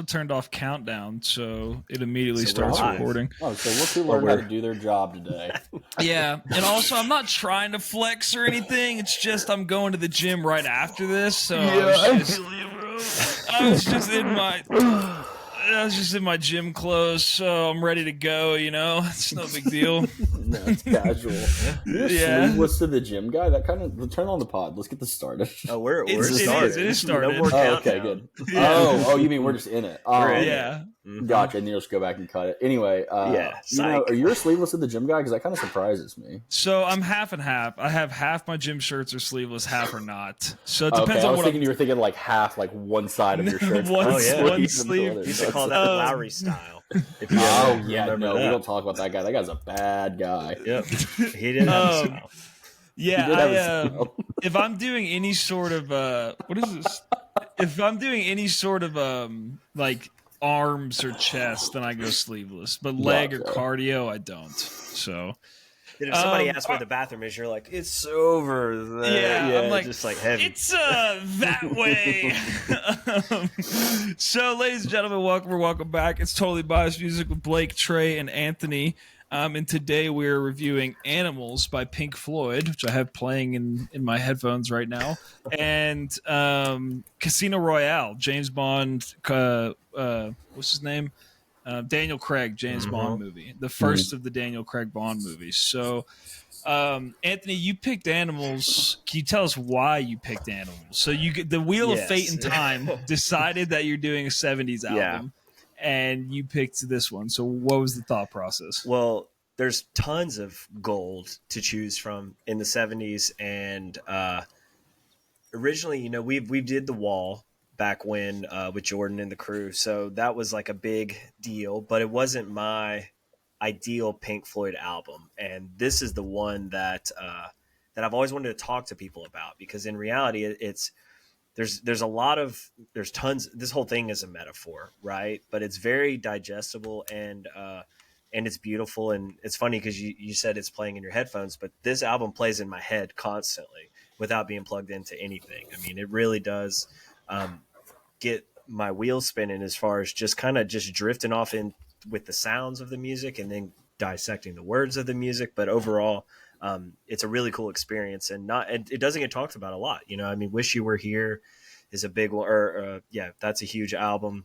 turned off countdown, so it immediately So starts we're recording. Oh, so look who learned how to do their job today. Yeah, and also I'm not trying to flex or anything. It's just I'm going to the gym right after this, so I was just in my gym clothes, so I'm ready to go. It's no big deal. No, it's casual. You're sleeveless to the gym guy. That kind of turn on the pod. Let's get this started. Oh, we're It is started. No more okay, countdown. good. Yeah. Oh, you mean we're just in it? Yeah. Gotcha. And you just go back and cut it. Anyway, are you sleeveless to the gym guy? Because that kind of surprises me. So I'm half and half. I have half my gym shirts are sleeveless, half are not. So it depends I on was what thinking you were thinking like half, like one side of your shirt. One You sleeve. used to call that the Lowry style. If you We remember that. don't talk about that guy. That guy's a bad guy. Yep. He didn't have a style. Yeah, if I'm doing any sort of what is this? If I'm doing any sort of like arms or chest, then I go sleeveless. But leg or cardio, I don't. So If somebody asks where the bathroom is, you're like, it's over there. Yeah, I'm like, just like heavy. It's that way. So, ladies and gentlemen, welcome back. It's Totally Biased Music with Blake, Trey, and Anthony. And today we're reviewing Animals by Pink Floyd, which I have playing in my headphones right now, and Casino Royale, James Bond, what's his name? Daniel Craig, James Bond movie, the first of the Daniel Craig Bond movies. So, Anthony, you picked Animals. Can you tell us why you picked Animals? So the Wheel of Fate and Time decided that you're doing a 70s album, and you picked this one. So what was the thought process? Well, there's tons of gold to choose from in the 70s, and originally, we did The Wall back when with Jordan and the crew, so that was like a big deal, but it wasn't my ideal Pink Floyd album, and this is the one that I've always wanted to talk to people about, because in reality there's tons. This whole thing is a metaphor, right? But it's very digestible, and it's beautiful, and it's funny because you said it's playing in your headphones, but this album plays in my head constantly without being plugged into anything. I mean, it really does get my wheels spinning as far as just kind of just drifting off in with the sounds of the music and then dissecting the words of the music. But overall, it's a really cool experience, and it doesn't get talked about a lot. I mean, Wish You Were Here is a big one, that's a huge album.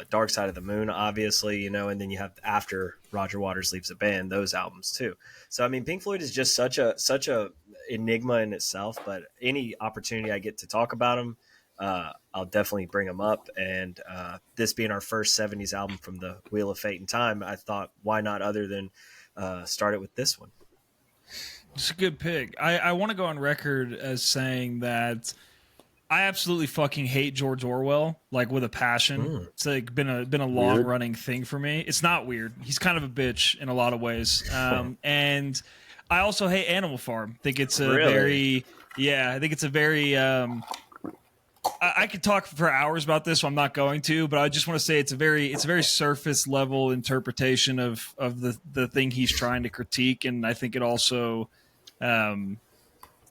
Dark Side of the Moon, obviously, and then you have After Roger Waters Leaves the Band, those albums too. So, I mean, Pink Floyd is just such a enigma in itself, but any opportunity I get to talk about them, I'll definitely bring them up. And this being our first 70s album from the Wheel of Fate and Time, I thought, why not other than start it with this one? It's a good pick. I want to go on record as saying that I absolutely fucking hate George Orwell, like with a passion. It's like been a long running thing for me. It's not weird. He's kind of a bitch in a lot of ways. And I also hate Animal Farm. I think it's a very I could talk for hours about this, so I'm not going to, but I just want to say it's a very surface level interpretation of the thing he's trying to critique, and I think it also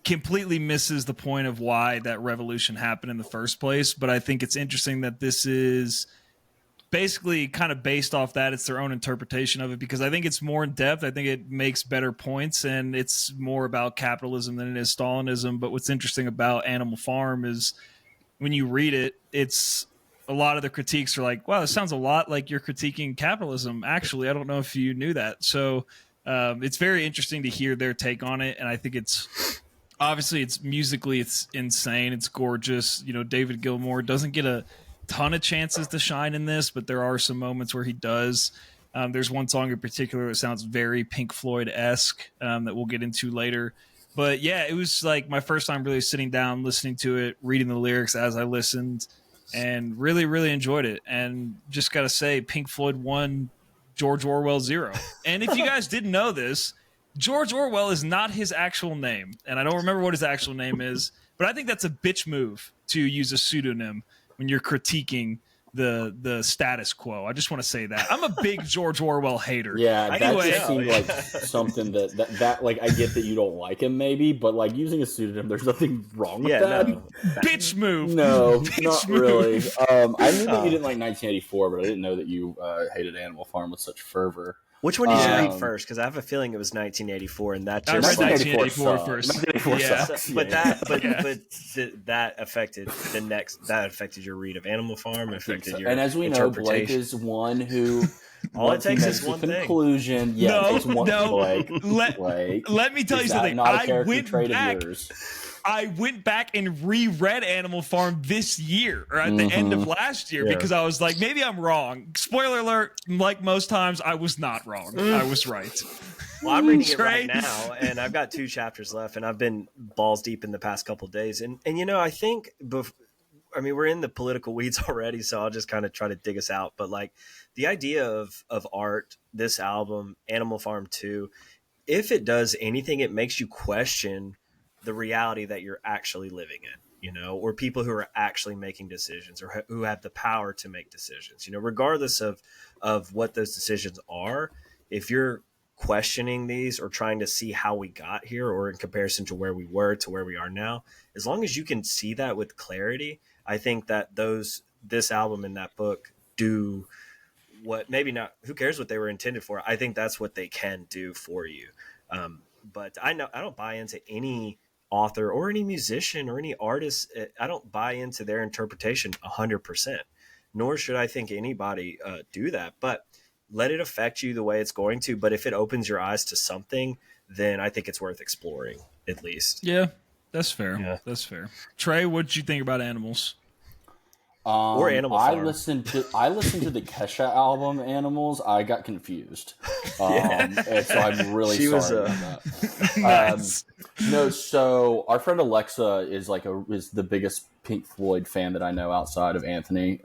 completely misses the point of why that revolution happened in the first place. But I think it's interesting that this is basically kind of based off that. It's their own interpretation of it, because I think it's more in depth. I think it makes better points, and it's more about capitalism than it is Stalinism. But what's interesting about Animal Farm is when you read it, it's a lot of the critiques are like, wow, this sounds a lot like you're critiquing capitalism. Actually, I don't know if you knew that. So it's very interesting to hear their take on it. And I think it's obviously it's musically, it's insane. It's gorgeous. David Gilmour doesn't get a ton of chances to shine in this, but there are some moments where he does. There's one song in particular that sounds very Pink Floyd-esque that we'll get into later. But yeah, it was like my first time really sitting down, listening to it, reading the lyrics as I listened, and really, really enjoyed it. And just got to say, Pink Floyd 1, George Orwell 0. And if you guys didn't know this, George Orwell is not his actual name. And I don't remember what his actual name is, but I think that's a bitch move to use a pseudonym when you're critiquing the status quo. I just want to say that I'm a big George Orwell hater. Yeah, anyway, that just seemed like something that like I get that you don't like him maybe, but like using a pseudonym, there's nothing wrong with that. No. Bitch move. No, Bitch not move. really. I knew that you didn't like 1984, but I didn't know that you hated Animal Farm with such fervor. Which one did you read first? Because I have a feeling it was 1984, and that just I read 1984 first. 1984 sucks. But that affected the next. That affected your read of Animal Farm. Affected your and as we know, Blake is one who. All it takes is one conclusion. Thing. Yeah, let me tell you something. I went back and reread Animal Farm this year, or at the end of last year, because I was like, maybe I'm wrong. Spoiler alert, like most times, I was not wrong. I was right. Well, I'm reading it right now, and I've got 2 chapters left, and I've been balls deep in the past couple of days. And I think, we're in the political weeds already, so I'll just kind of try to dig us out. But like the idea of art, this album, Animal Farm 2, if it does anything, it makes you question the reality that you're actually living in, or people who are actually making decisions or who have the power to make decisions, regardless of what those decisions are. If you're questioning these or trying to see how we got here or in comparison to where we were to where we are now, as long as you can see that with clarity, I think that this album and that book do what maybe not, who cares what they were intended for. I think that's what they can do for you. But I don't buy into any author or any musician or any artist. I don't buy into their interpretation 100%, nor should I think anybody do that, but let it affect you the way it's going to. But if it opens your eyes to something, then I think it's worth exploring at least. Yeah, that's fair. Yeah. That's fair. Trey, what did you think about Animals? Or Animal Farm. I listened to the Kesha album, Animals. I got confused, and so I'm really sorry about that. Nice. No, so our friend Alexa is the biggest Pink Floyd fan that I know outside of Anthony,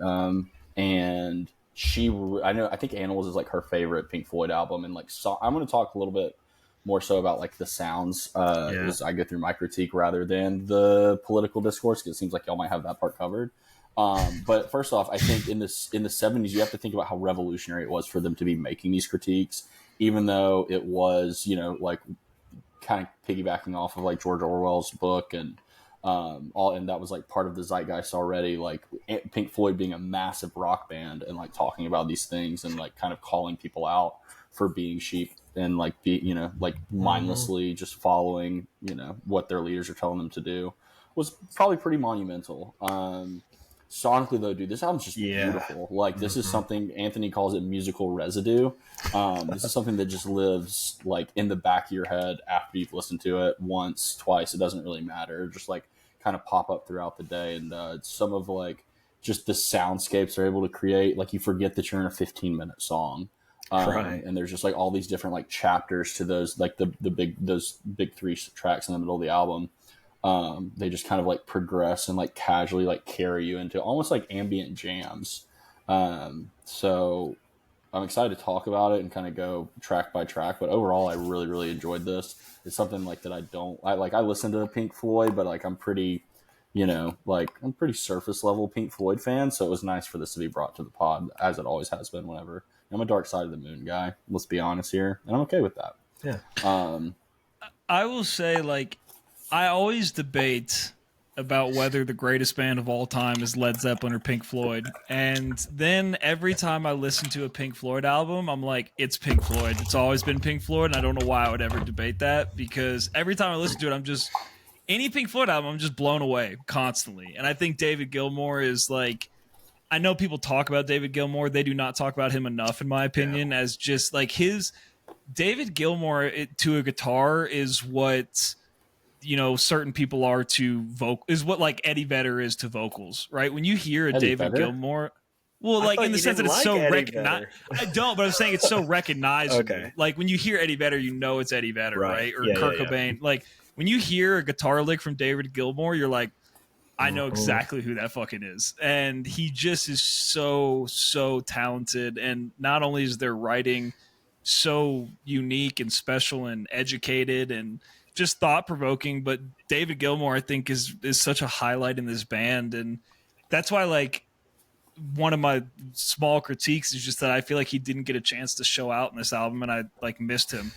and I think Animals is like her favorite Pink Floyd album, and I'm going to talk a little bit more so about like the sounds as I go through my critique rather than the political discourse, because it seems like y'all might have that part covered. But first off, I think in the 70s, you have to think about how revolutionary it was for them to be making these critiques, even though it was, like kind of piggybacking off of like George Orwell's book and that was like part of the zeitgeist already, like Pink Floyd being a massive rock band and like talking about these things and like kind of calling people out for being sheep and like mindlessly just following, what their leaders are telling them to do was probably pretty monumental. Sonically though, dude, this album's just beautiful. Like this is something Anthony calls it musical residue. This is something that just lives like in the back of your head after you've listened to it once, twice. It doesn't really matter. Just like kind of pop up throughout the day. And some of like just the soundscapes they're able to create, like you forget that you're in a 15-minute song. Right. And there's just like all these different like chapters to those, like those big 3 tracks in the middle of the album. They just kind of like progress and like casually like carry you into almost like ambient jams. So I'm excited to talk about it and kind of go track by track, but overall I really, really enjoyed this. It's something like that I listen to Pink Floyd, but like I'm pretty surface level Pink Floyd fan. So it was nice for this to be brought to the pod, as it always has been whenever. I'm a Dark Side of the Moon guy. Let's be honest here. And I'm okay with that. Yeah. I will say, like, I always debate about whether the greatest band of all time is Led Zeppelin or Pink Floyd. And then every time I listen to a Pink Floyd album, I'm like, it's Pink Floyd. It's always been Pink Floyd. And I don't know why I would ever debate that, because every time I listen to it, any Pink Floyd album, I'm just blown away constantly. And I think David Gilmour is like, I know people talk about David Gilmour. They do not talk about him enough, in my opinion, as just like David Gilmour to a guitar is what, certain people are to vocal, is what like Eddie Vedder is to vocals, right? When you hear a David Gilmour, well, like in the sense that it's so recognized. I don't, but I'm saying it's so recognizable. Okay. Like when you hear Eddie Vedder, it's Eddie Vedder, right? Or Kurt Cobain. Like when you hear a guitar lick from David Gilmour, you're like, I know exactly who that fucking is. And he just is so, so talented. And not only is their writing so unique and special and educated and just thought-provoking, but David Gilmour, I think, is such a highlight in this band. And that's why, like, one of my small critiques is just that I feel like he didn't get a chance to show out in this album, and I like missed him,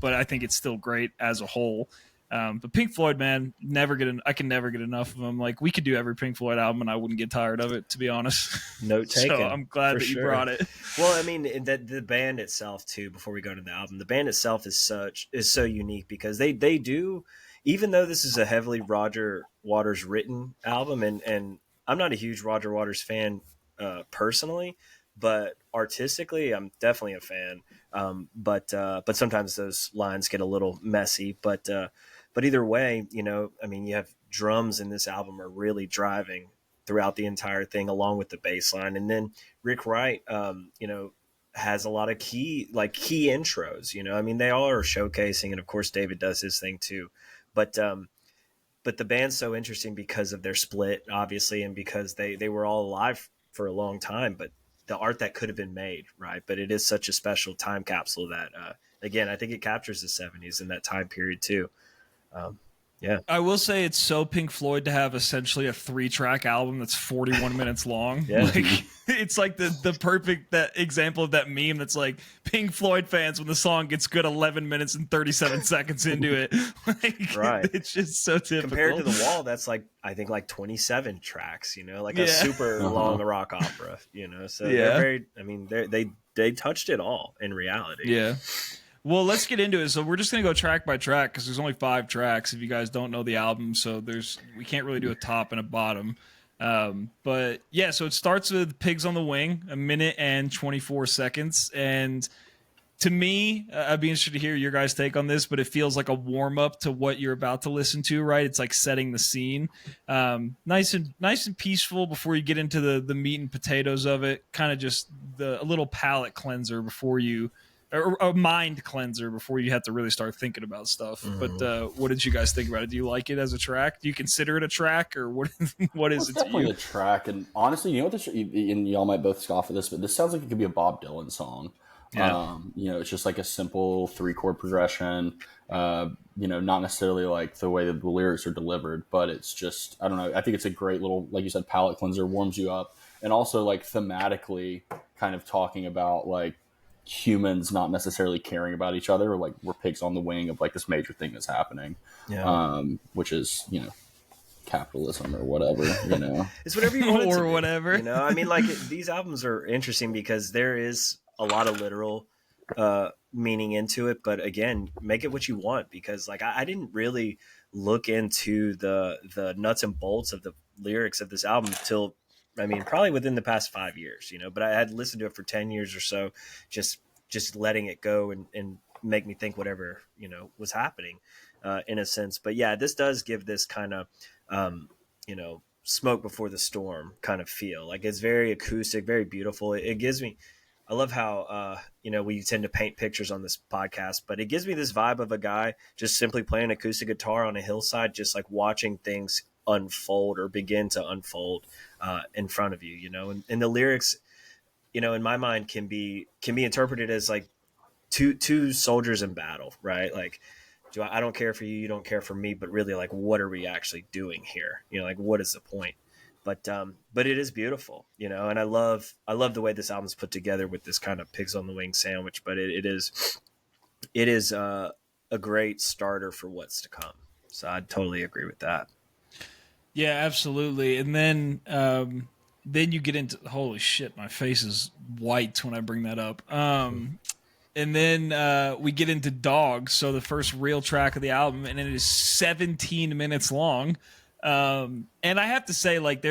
but I think it's still great as a whole. But Pink Floyd, man, I can never get enough of them. Like, we could do every Pink Floyd album and I wouldn't get tired of it, to be honest. Note taken. So I'm glad that you brought it. Well, I mean, the band itself too, before we go to the album, the band itself is so unique because they do, even though this is a heavily Roger Waters written album, and I'm not a huge Roger Waters fan personally, but artistically I'm definitely a fan. But sometimes those lines get a little messy, but either way, I mean, you have drums in this album are really driving throughout the entire thing, along with the bass line. And then Rick Wright, has a lot of key intros, I mean, they all are showcasing, and of course David does his thing too. But the band's so interesting because of their split, obviously, and because they were all alive for a long time, but the art that could have been made, right? But it is such a special time capsule that, again, I think it captures the 70s in that time period too. Yeah, I will say it's so Pink Floyd to have essentially a 3-track album that's 41 minutes long. Yeah. Like, it's like the perfect example of that meme that's like Pink Floyd fans when the song gets good 11 minutes and 37 seconds into it. Like, right. It's just so typical. Compared to The Wall, that's I think 27 tracks, like a super long rock opera, So they're very, I mean, they touched it all in reality. Yeah. Well, let's get into it. So we're just going to go track by track because there's only 5 tracks if you guys don't know the album. So we can't really do a top and a bottom. But yeah, so it starts with Pigs on the Wing, 1 minute and 24 seconds. And to me, I'd be interested to hear your guys' take on this, but it feels like a warm up to what you're about to listen to, right? It's like setting the scene. Nice and peaceful before you get into the meat and potatoes of it. Kind of just a little palate cleanser before you, or a mind cleanser before you have to really start thinking about stuff. But what did you guys think about it? Do you like it as a track? Do you consider it a track, or what is it to you? It's definitely a track, and honestly, you know what and y'all might both scoff at this, but this sounds like it could be a Bob Dylan song. Yeah. It's just like a simple 3-chord progression, not necessarily like the way that the lyrics are delivered, but it's just, I don't know. I think it's a great little, like you said, palate cleanser, warms you up. And also like thematically kind of talking about like humans not necessarily caring about each other, or like we're pigs on the wing of like this major thing that's happening, which is, capitalism or whatever, It's whatever you want it to or be, whatever. I mean, like these albums are interesting because there is a lot of literal meaning into it, but again, make it what you want, because like I didn't really look into the nuts and bolts of the lyrics of this album till, I mean, probably within the past 5 years, but I had listened to it for 10 years or so, just letting it go and make me think whatever, was happening in a sense. But yeah, this does give this kind of, smoke before the storm kind of feel. Like it's very acoustic, very beautiful. It gives me, I love how, we tend to paint pictures on this podcast, but it gives me this vibe of a guy just simply playing acoustic guitar on a hillside, just like watching things unfold or begin to unfold in front of you, and the lyrics, in my mind can be interpreted as like two soldiers in battle, right? Like, I don't care for you, you don't care for me, but really like, what are we actually doing here? Like, what is the point? But it is beautiful, and I love the way this album's put together with this kind of pigs on the wing sandwich, but it is a great starter for what's to come. So I totally agree with that. Yeah, absolutely. And then you get into, holy shit, my face is white when I bring that up. And then we get into Dogs, so the first real track of the album, and it is 17 minutes long. And I have to say, like,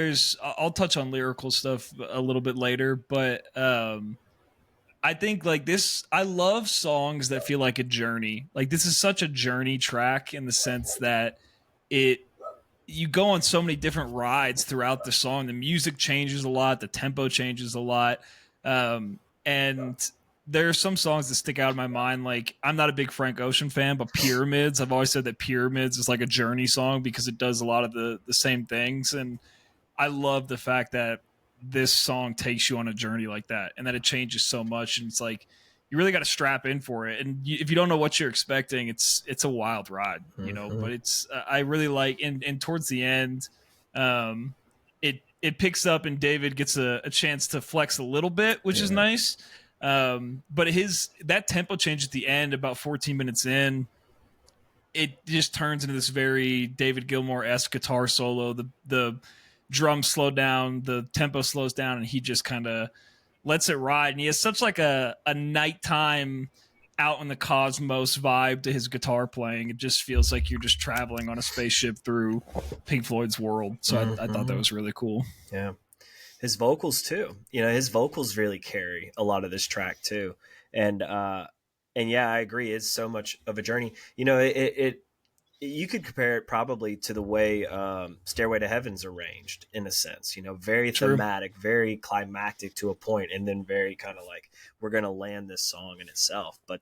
I'll touch on lyrical stuff a little bit later, but I think like this, I love songs that feel like a journey. Like this is such a journey track in the sense that you go on so many different rides throughout the song. The music changes a lot. The tempo changes a lot. And there are some songs that stick out in my mind. Like, I'm not a big Frank Ocean fan, but Pyramids, I've always said that Pyramids is like a journey song because it does a lot of the same things. And I love the fact that this song takes you on a journey like that, and that it changes so much. And it's like, you really got to strap in for it. And if you don't know what you're expecting, it's a wild ride, but it's, I really like, and towards the end, it it picks up and David gets a chance to flex a little bit, which is nice. But that tempo change at the end, about 14 minutes in, it just turns into this very David Gilmour-esque guitar solo. The drums slow down, the tempo slows down, and he just kind of lets it ride. And he has such like a nighttime out in the cosmos vibe to his guitar playing. It just feels like you're just traveling on a spaceship through Pink Floyd's world. So I thought that was really cool. Yeah. His vocals too. His vocals really carry a lot of this track too. And yeah, I agree. It's so much of a journey. You could compare it probably to the way Stairway to Heaven's arranged in a sense, very thematic, very climactic to a point, and then very kind of like, we're going to land this song in itself. But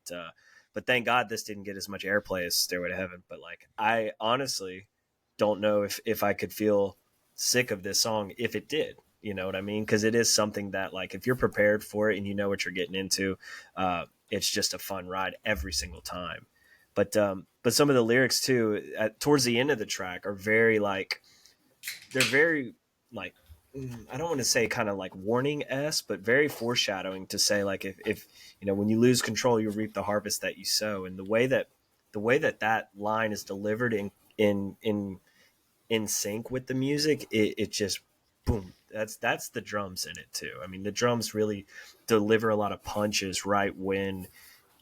thank God this didn't get as much airplay as Stairway to Heaven. But like, I honestly don't know if I could feel sick of this song if it did. You know what I mean? Because it is something that, like, if you're prepared for it and you know what you're getting into, it's just a fun ride every single time. But some of the lyrics too, towards the end of the track, are very like, they're very like, I don't want to say kind of like warning-esque, but very foreshadowing to say like, if when you lose control, you reap the harvest that you sow. And the way that line is delivered in sync with the music, it just boom. That's the drums in it too. I mean, the drums really deliver a lot of punches right when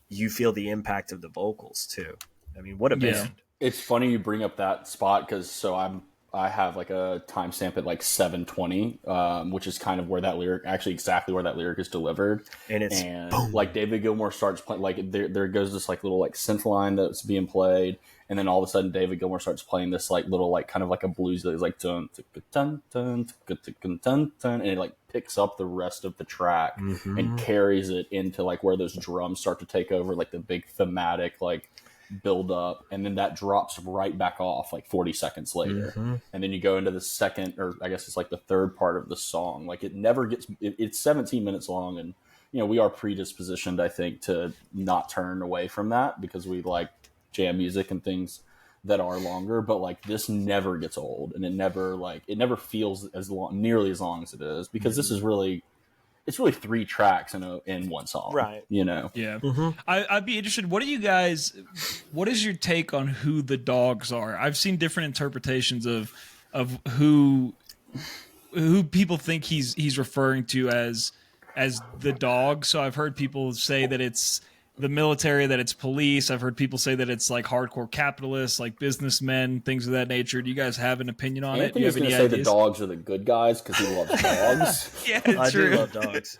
you feel the impact of the vocals too. I mean, what a band. It's funny you bring up that spot, because I have like a timestamp at like 7:20, which is kind of where that lyric, actually exactly where that lyric is delivered. And boom. Like David Gilmour starts playing, like there goes this like little like synth line that's being played, and then all of a sudden David Gilmour starts playing this like little like kind of like a blues that is like dun dun dun dun dun dun, and it like picks up the rest of the track and carries it into like where those drums start to take over, like the big thematic like build up, and then that drops right back off like 40 seconds later, and then you go into the second, or I guess it's like the third part of the song. Like it never gets, it's 17 minutes long, and we are predispositioned, I think, to not turn away from that because we like jam music and things that are longer, but like this never gets old, and it never feels nearly as long as it is, because this is really, it's really 3 tracks in one song, right? Yeah. I'd be interested. What is your take on who the dogs are? I've seen different interpretations of who people think he's referring to as the dog. So I've heard people say that it's the military, that it's police. I've heard people say that it's like hardcore capitalists, like businessmen, things of that nature. Do you guys have an opinion on it? Do you have any ideas? The dogs are the good guys because he loves dogs. Yeah, I do love dogs.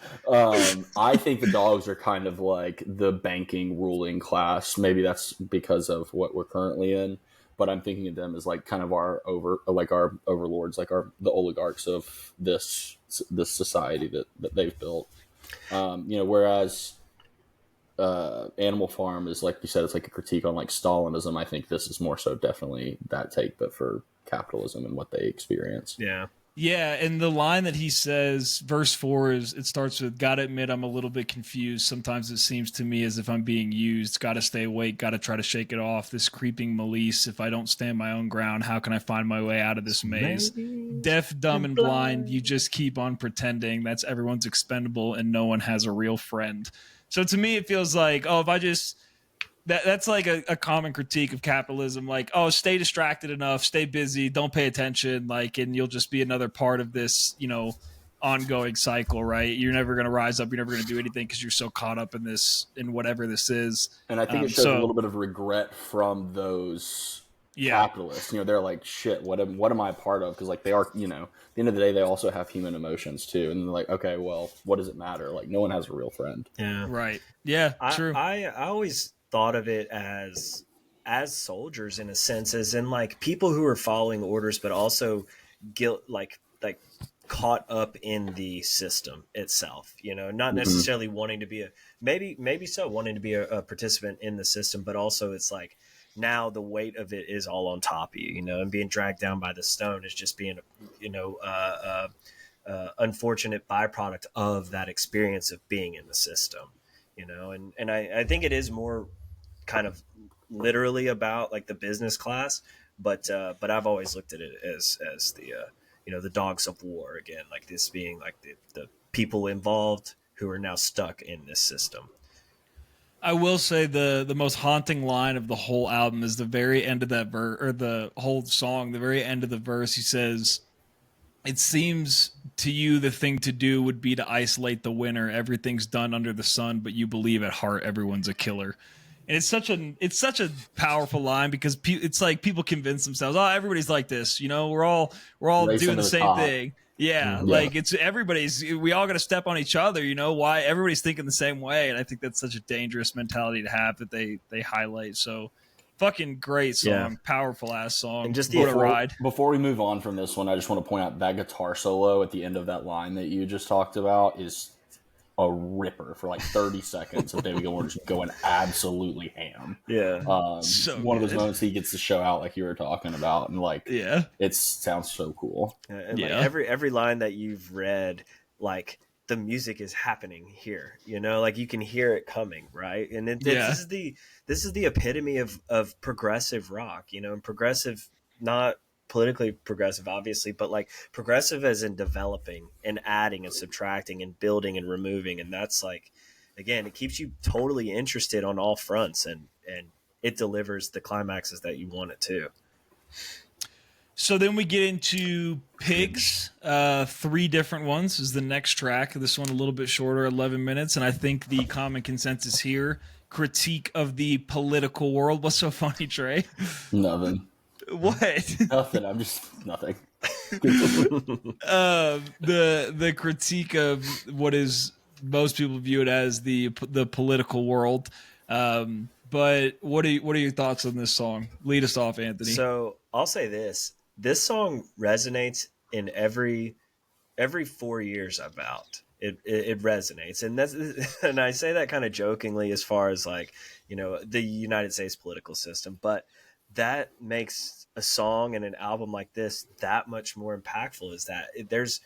I think the dogs are kind of like the banking ruling class. Maybe that's because of what we're currently in, but I'm thinking of them as like kind of our overlords, like the oligarchs of this society that they've built. Whereas Animal Farm is, like you said, it's like a critique on like Stalinism. I think this is more so definitely that take, but for capitalism and what they experience. Yeah, and the line that he says, verse 4, it starts with, "Gotta admit I'm a little bit confused. Sometimes it seems to me as if I'm being used. Gotta stay awake, gotta try to shake it off. This creeping malice. If I don't stand my own ground, how can I find my way out of this maze? Deaf, dumb, and blind, you just keep on pretending. That's everyone's expendable and no one has a real friend." So to me, it feels like, if I just... That's like a common critique of capitalism. Like, stay distracted enough, stay busy, don't pay attention, like, and you'll just be another part of this, ongoing cycle, right? You're never going to rise up. You're never going to do anything because you're so caught up in whatever this is. And I think it shows a little bit of regret from those capitalists. They're like, shit, what am I a part of? Because like they are, at the end of the day, they also have human emotions too. And they're like, okay, well, what does it matter? Like, no one has a real friend. Yeah. Right. Yeah, true. I always thought of it as soldiers, in a sense, as in like people who are following orders, but also like caught up in the system itself, not necessarily wanting to be wanting to be a participant in the system, but also it's like now the weight of it is all on top of you, and being dragged down by the stone is just being, unfortunate byproduct of that experience of being in the system, and I think it is more kind of literally about like the business class, but I've always looked at it as the the dogs of war again, like this being like the people involved who are now stuck in this system. I will say the most haunting line of the whole album is the very end of that verse, or the whole song, the very end of the verse. He says, "It seems to you the thing to do would be to isolate the winner. Everything's done under the sun, but you believe at heart everyone's a killer." And it's such a powerful line because it's like people convince themselves, oh, everybody's like this, we're all Race doing into the the same top. thing. Yeah, like it's we all got to step on each other. Why everybody's thinking the same way, and I think that's such a dangerous mentality to have that they highlight. So, fucking great song, powerful ass song. And just what a ride. Before we move on from this one, I just want to point out that guitar solo at the end of that line that you just talked about is a ripper for like 30 seconds of David Gilmour just going absolutely ham. Yeah. So one of those good. moments he gets to show out like you were talking about, and like it sounds so cool. And like every line that you've read, like the music is happening here, like you can hear it coming, right? And this is the epitome of progressive rock, and progressive, not politically progressive obviously, but like progressive as in developing and adding and subtracting and building and removing. And that's like, again, it keeps you totally interested on all fronts, and it delivers the climaxes that you want it to. So then we get into Pigs, 3 different ones is the next track. This one a little bit shorter, 11 minutes. And I think the common consensus here, critique of the political world. What's so funny, Trey? Nothing. What? Nothing. I'm just nothing. The critique of what is most people view it as the political world. But what are your thoughts on this song? Lead us off, Anthony. So I'll say this song resonates in every 4 years about it resonates. And I say that kind of jokingly as far as like, the United States political system, but that makes a song and an album like this that much more impactful, is that there's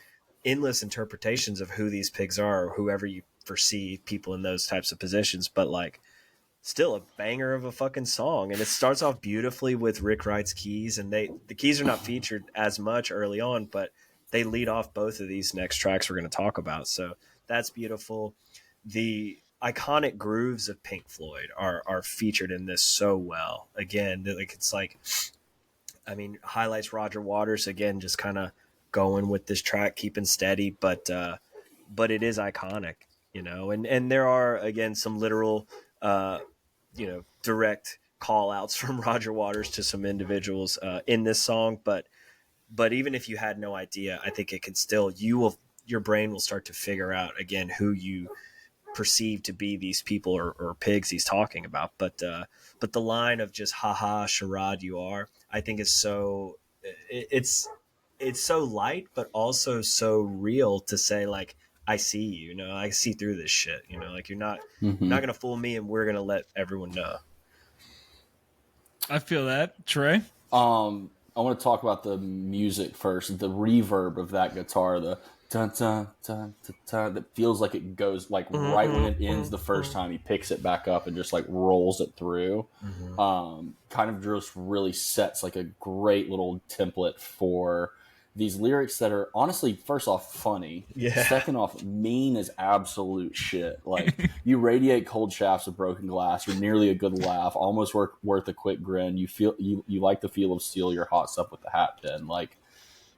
endless interpretations of who these pigs are, or whoever you foresee people in those types of positions, but like still a banger of a fucking song. And it starts off beautifully with Rick Wright's keys, and the keys are not featured as much early on, but they lead off both of these next tracks we're going to talk about. So that's beautiful. The iconic grooves of Pink Floyd are featured in this so well. Again, like it's like, highlights Roger Waters again, just kind of going with this track, keeping steady, but it is iconic, and there are again some literal direct call outs from Roger Waters to some individuals in this song, but even if you had no idea, I think it could still, your brain will start to figure out again who you perceive to be these people or pigs he's talking about. But the line of just haha charade you are, I think is so, it's so light but also so real to say like, I see you, I see through this shit, like you're not gonna fool me, and we're gonna let everyone know. I feel that. Trey? I want to talk about the music first. The reverb of that guitar, the dun dun dun dun, dun, that feels like it goes like right when it ends the first time, he picks it back up and just like rolls it through. Kind of just really sets like a great little template for these lyrics that are honestly, first off, funny. Second off, mean as absolute shit. Like, you radiate cold shafts of broken glass. You're nearly a good laugh. Almost worth a quick grin. You feel you like the feel of steel. You're hot stuff with the hat pin. Like,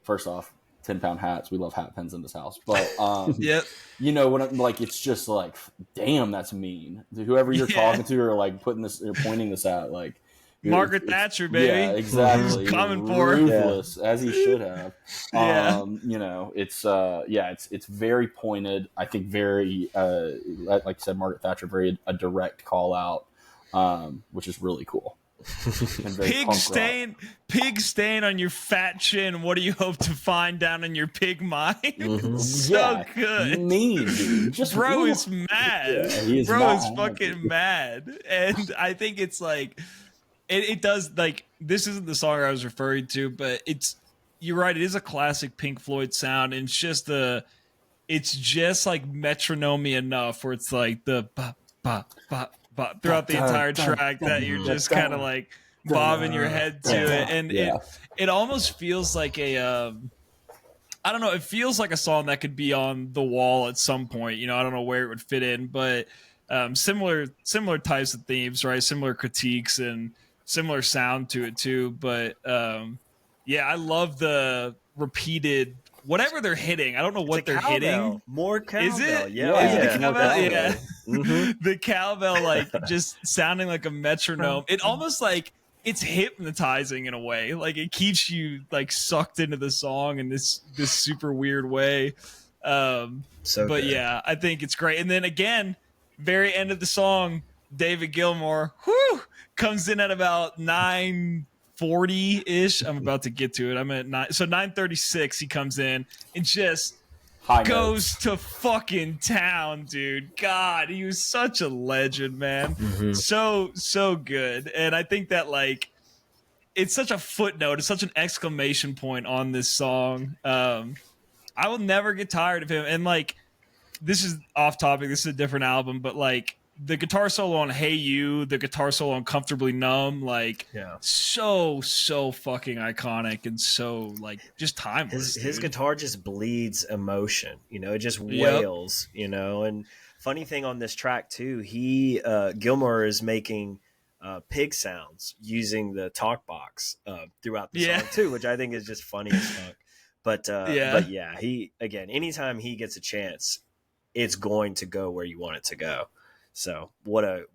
first off, 10-pound hats. We love hat pins in this house. But when like, it's just like, damn, that's mean. Whoever you're talking to or like putting this or pointing this at, like. Margaret Thatcher, baby. Yeah, exactly. Coming for ruthless, as he should have. It's very pointed. I think very, like I said, Margaret Thatcher, very a direct call out, which is really cool. Pig stain on your fat chin. What do you hope to find down in your pig mind? So good. Mean, dude. Bro is mad. Yeah, Bro is fucking mad. And I think it's like, it does, like, this isn't the song I was referring to, but you're right, it is a classic Pink Floyd sound, and it's just like metronome enough where it's like the ba ba ba ba throughout the entire track that you're just kind of like bobbing your head to it, and it almost feels like I don't know. It feels like a song that could be on the wall at some point. I don't know where it would fit in, but similar types of themes, right? Similar critiques and similar sound to it too. But yeah, I love the repeated whatever they're hitting. I don't know what they're hitting. More cowbell. Is it? Yeah, Is it yeah, the more cowbell? cowbell. Yeah. Mm-hmm. The cowbell, like just sounding like a metronome. It almost like it's hypnotizing in a way. Like it keeps you like sucked into the song in this super weird way. But Good. yeah, I think it's great. And then again, very end of the song, David Gilmour, comes in at about 9:40 ish. I'm about to get to it. I'm at 9:36. He comes in and just High goes notes. to fucking town, dude. God, he was such a legend, man. Mm-hmm. So good. And I think that like it's such a footnote, it's such an exclamation point on this song. I will never get tired of him. And like, this is off topic, this is a different album, but like the guitar solo on Hey You, the guitar solo on Comfortably Numb, like so fucking iconic and so like just timeless. His guitar just bleeds emotion, it just wails, and funny thing on this track too, he Gilmour is making pig sounds using the talk box throughout the song too, which I think is just funny as fuck. But yeah, he again, anytime he gets a chance, it's going to go where you want it to go. So what a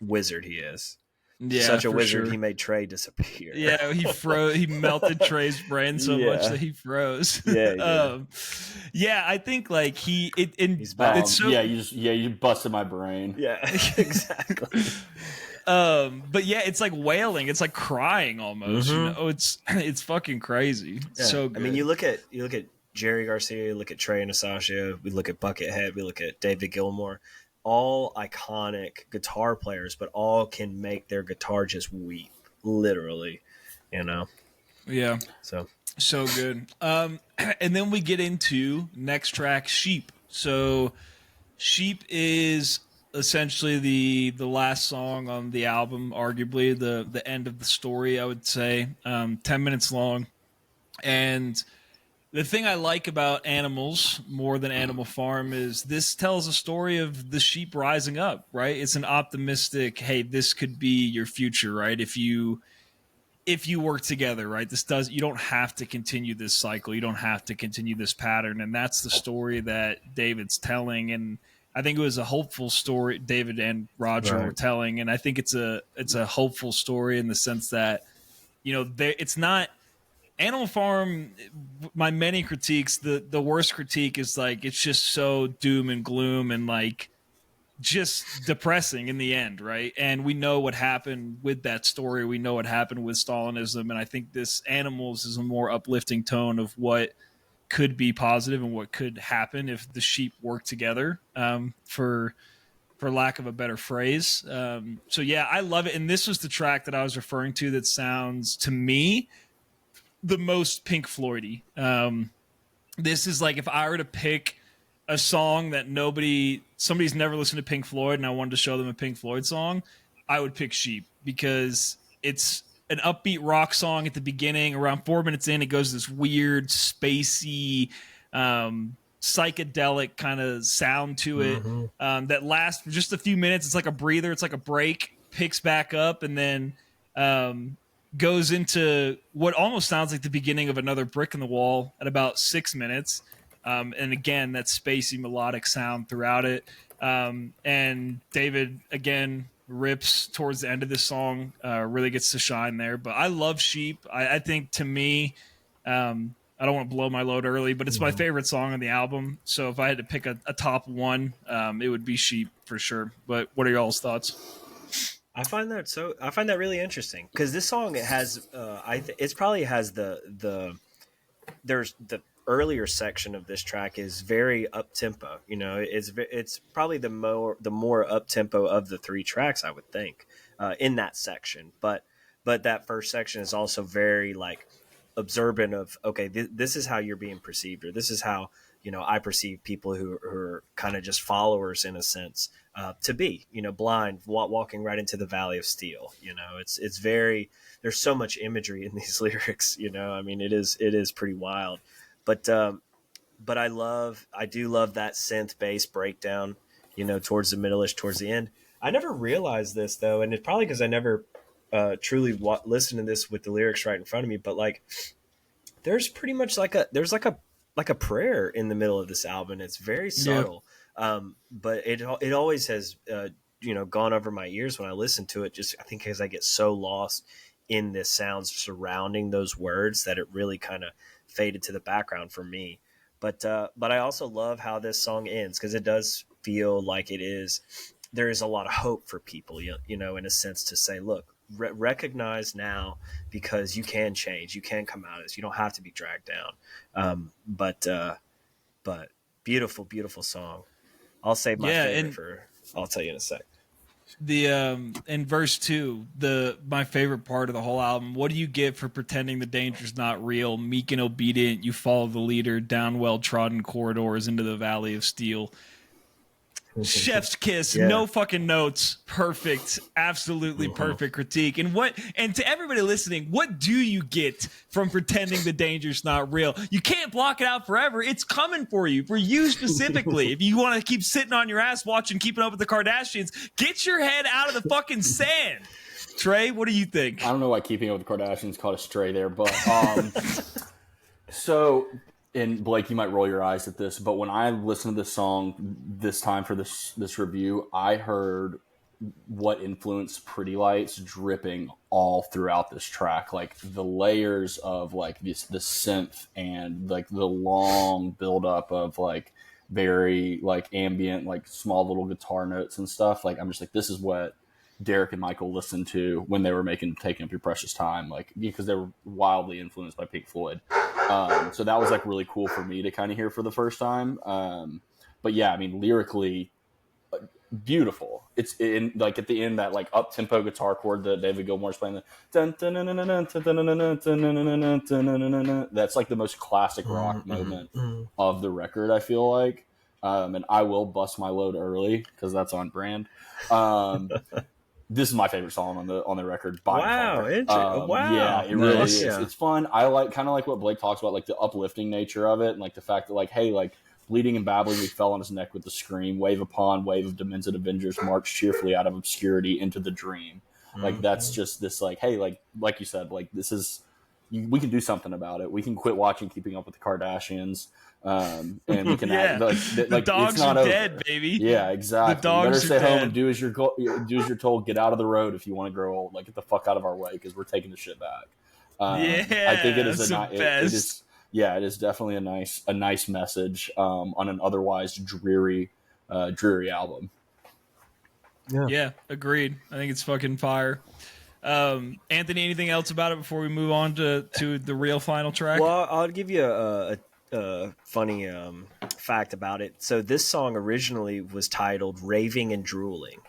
wizard he is. Yeah, such a wizard. Sure. He made Trey disappear. Yeah, he froze. He melted Trey's brain so much that he froze. Yeah, I think like it's so, you busted my brain. Yeah, exactly. But yeah, it's like wailing. It's like crying almost. It's fucking crazy. Yeah. So good. I mean, you look at Jerry Garcia, you look at Trey Anastasio, we look at Buckethead, we look at David Gilmour. All iconic guitar players, but all can make their guitar just weep, literally, Yeah. So good. And then we get into next track, Sheep. So Sheep is essentially the last song on the album, arguably the end of the story, I would say. 10 minutes long. And the thing I like about Animals more than Animal Farm is this tells a story of the sheep rising up, right? It's an optimistic, hey, this could be your future, right? If you work together, right? You don't have to continue this cycle. You don't have to continue this pattern. And that's the story that David's telling. And I think it was a hopeful story David and Roger were telling. And I think it's a hopeful story in the sense that, it's not Animal Farm. My many critiques, the worst critique is like it's just so doom and gloom and like just depressing in the end, right? And we know what happened with that story. We know what happened with Stalinism, and I think this Animals is a more uplifting tone of what could be positive and what could happen if the sheep work together. For lack of a better phrase. So yeah, I love it. And this was the track that I was referring to that sounds to me the most Pink Floyd-y. This is like if I were to pick a song that somebody's never listened to Pink Floyd and I wanted to show them a Pink Floyd song, I would pick Sheep because it's an upbeat rock song at the beginning. Around 4 minutes in, it goes this weird, spacey, psychedelic kind of sound to it that lasts for just a few minutes. It's like a breather. It's like a break, picks back up, and then goes into what almost sounds like the beginning of another brick in the wall at about 6 minutes. And again, that spacey melodic sound throughout it. And David, again, rips towards the end of this song, really gets to shine there. But I love Sheep. I think to me, I don't want to blow my load early, but it's my favorite song on the album. So if I had to pick a top one, it would be Sheep for sure. But what are y'all's thoughts? I find that really interesting because this song has it probably has there's the earlier section of this track is very up tempo. It's probably the more up tempo of the three tracks, I would think, in that section. But that first section is also very like observant of this is how you're being perceived, or this is how I perceive people who are kind of just followers in a sense to be blind, walking right into the valley of steel. It's very, there's so much imagery in these lyrics. I mean, it is pretty wild. But I do love that synth bass breakdown, towards the middle-ish, towards the end. I never realized this though, and it's probably because I never truly listened to this with the lyrics right in front of me. But like, there's pretty much like a prayer in the middle of this album. It's very subtle, but it always has gone over my ears when I listen to it. Just I think because I get so lost in the sounds surrounding those words that it really kind of faded to the background for me. But I also love how this song ends, because it does feel like there is a lot of hope for people, in a sense, to say, look, recognize now, because you can change, you can come out of this, you don't have to be dragged down. But beautiful, beautiful song. I'll save my favorite I'll tell you in a sec. The in verse 2, my favorite part of the whole album: what do you get for pretending the danger's not real? Meek and obedient, you follow the leader down well-trodden corridors into the valley of steel. Chef's kiss, no fucking notes, perfect, absolutely perfect critique. And to everybody listening, what do you get from pretending the danger's not real? You can't block it out forever. It's coming for you specifically. If you want to keep sitting on your ass watching Keeping Up with the Kardashians, get your head out of the fucking sand. Trey, what do you think? I don't know why Keeping Up with the Kardashians caught a stray there, but so. And Blake, you might roll your eyes at this, but when I listened to this song this time for this review, I heard what influenced Pretty Lights dripping all throughout this track. Like the layers of like the synth and like the long buildup of like very like ambient, like small little guitar notes and stuff. Like I'm just like, this is what Derek and Michael listened to when they were Taking Up Your Precious Time, like because they were wildly influenced by Pink Floyd. So that was like really cool for me to kind of hear for the first time. But yeah, I mean, lyrically beautiful. It's in like at the end, that like up tempo guitar chord that David Gilmour's playing. That's like the most classic rock moment of the record, I feel like. And I will bust my load early because that's on brand. This is my favorite song on the record by far. Wow. Yeah, it really is. It's fun. I kind of like what Blake talks about, like the uplifting nature of it, and like the fact that like, hey, like bleeding and babbling, we fell on his neck with the scream. Wave upon wave of demented Avengers march cheerfully out of obscurity into the dream. Like that's just this like, hey, like you said, like this is we can do something about it. We can quit watching Keeping Up with the Kardashians. And we can act like the dogs it's not are over. Dead, baby. Yeah, exactly. The dogs you better stay home dead. and do as you're told. Get out of the road if you want to grow old. Like get the fuck out of our way because we're taking the shit back. I think it is it is definitely a nice message on an otherwise dreary album. Yeah, agreed. I think it's fucking fire. Anthony, anything else about it before we move on to the real final track? Well, I'll give you a funny fact about it. So this song originally was titled "Raving and Drooling,"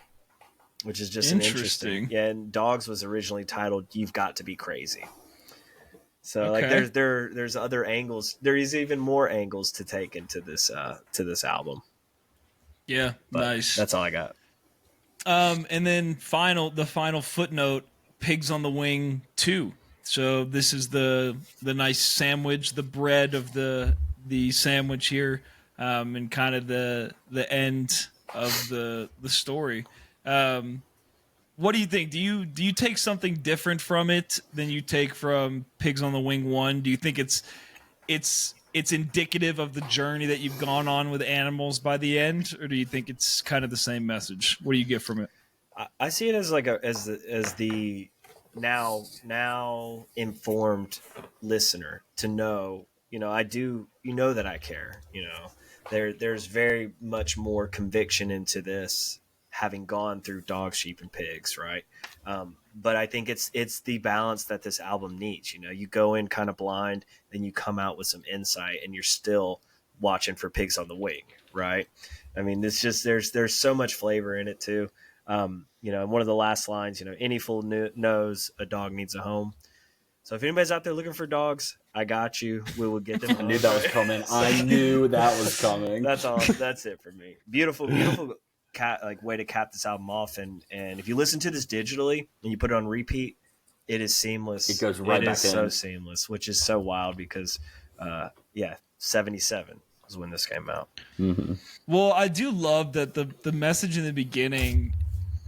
which is just interesting. Yeah, and Dogs was originally titled "You've Got to Be Crazy." So like there's other angles. There is even more angles to take into this album. Yeah, but nice. That's all I got. And then the final footnote: Pigs on the Wing 2. So this is the nice sandwich, the bread of the sandwich here, and kind of the end of the story. What do you think? Do you take something different from it than you take from Pigs on the Wing 1? Do you think it's indicative of the journey that you've gone on with animals by the end, or do you think it's kind of the same message? What do you get from it? I see it as like as the now informed listener to know, that I care, there's very much more conviction into this, having gone through Dogs, Sheep, and Pigs, right? But I think it's the balance that this album needs. You go in kind of blind, then you come out with some insight, and you're still watching for Pigs on the Wing, right? I mean, it's just there's so much flavor in it too. One of the last lines, any fool knows a dog needs a home. So if anybody's out there looking for dogs, I got you. We will get them. I knew that was coming. I knew that was coming. That's all. That's it for me. Beautiful way to cap this album off. And if you listen to this digitally and you put it on repeat, it is seamless. It goes right back in. It is so seamless, which is so wild because Yeah, 77 was when this came out. Mm-hmm. Well, I do love that the message in the beginning,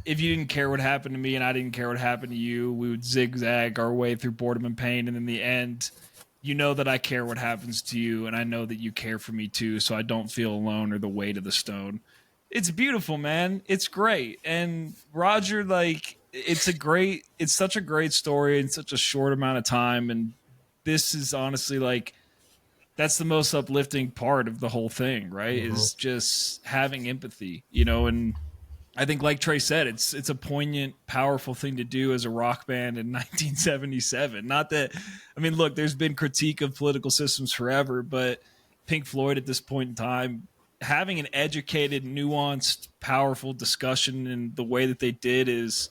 if you didn't care what happened to me and I didn't care what happened to you, we would zigzag our way through boredom and pain. And in the end, you know that I care what happens to you, and I know that you care for me too, so I don't feel alone or the weight of the stone. It's beautiful, man. It's great. And Roger, like, it's such a great story in such a short amount of time. And this is honestly like, that's the most uplifting part of the whole thing, right? Mm-hmm. Is just having empathy, you know. And I think, like Trey said, it's a poignant, powerful thing to do as a rock band in 1977. Not that, I mean, look, there's been critique of political systems forever, but Pink Floyd at this point in time, having an educated, nuanced, powerful discussion in the way that they did is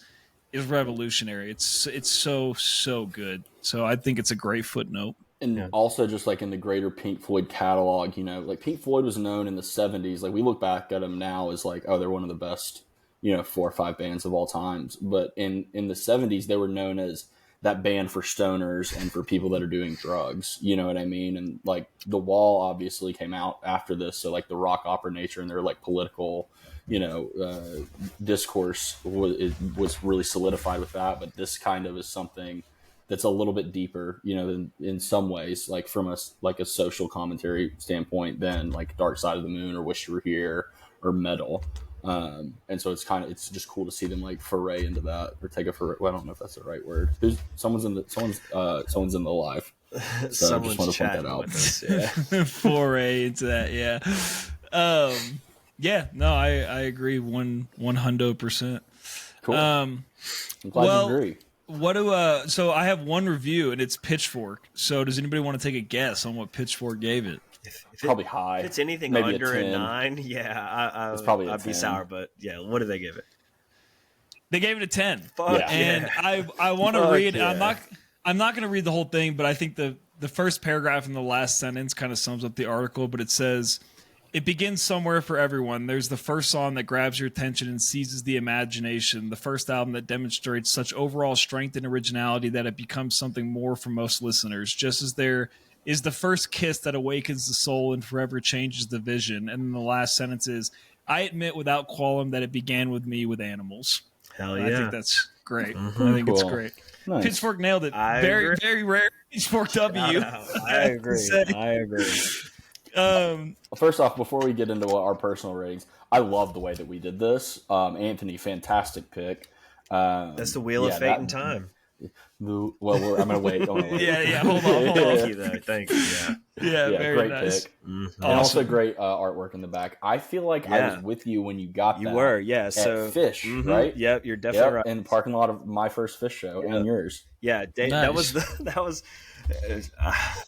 revolutionary. It's so good. So I think it's a great footnote. And also just like in the greater Pink Floyd catalog, you know, like Pink Floyd was known in the 70s. Like we look back at them now as like, oh, they're one of the best, you know, 4 or 5 bands of all times. But in the 70s, they were known as that band for stoners and for people that are doing drugs. You know what I mean? And like The Wall obviously came out after this. So like the rock opera nature and their like political, you know, discourse was really solidified with that. But this kind of is something that's a little bit deeper, you know, in some ways, like from a social commentary standpoint than like Dark Side of the Moon or Wish You Were Here or Metal. And so it's just cool to see them like foray into that or take a foray. Well, I don't know if that's the right word. Someone's in the live. So Someone's I just want to point that out. Us, yeah. Foray into that, yeah. Yeah, no, I agree 100%. Cool. I'm glad you agree. What do so I have one review and it's Pitchfork. So does anybody want to take a guess on what Pitchfork gave it? If probably high. If it's anything Maybe under a a 9, yeah, it's probably I'd be sour. But yeah, what do they give it? They gave it a 10. Fuck Yeah. And yeah. I want to read. Yeah. I'm not going to read the whole thing, but I think the first paragraph in the last sentence kind of sums up the article. But it says, "It begins somewhere for everyone. There's the first song that grabs your attention and seizes the imagination. The first album that demonstrates such overall strength and originality that it becomes something more for most listeners. Just as there is the first kiss that awakens the soul and forever changes the vision." And then the last sentence is, "I admit without qualm that it began with me with animals." Hell And yeah. I think that's great. Mm-hmm. I think it's Cool. great. Nice. Pitchfork nailed it. I Very, agree. very rare Pitchfork W. I agree. I agree. First off, before we get into our personal ratings, I love the way that we did this. Anthony, fantastic pick. That's the wheel of fate and time. I'm going to wait. Yeah, hold on. Thank you, though. Thank you. Yeah. Yeah, very great nice. pick. Mm-hmm. And also great artwork in the back. I feel like I was with you when you got You that. were, yeah. At So Fish, mhm. right? Yep, you're definitely right. In the parking lot of my first Fish show and yours. Yeah, Dave, Nice. that was.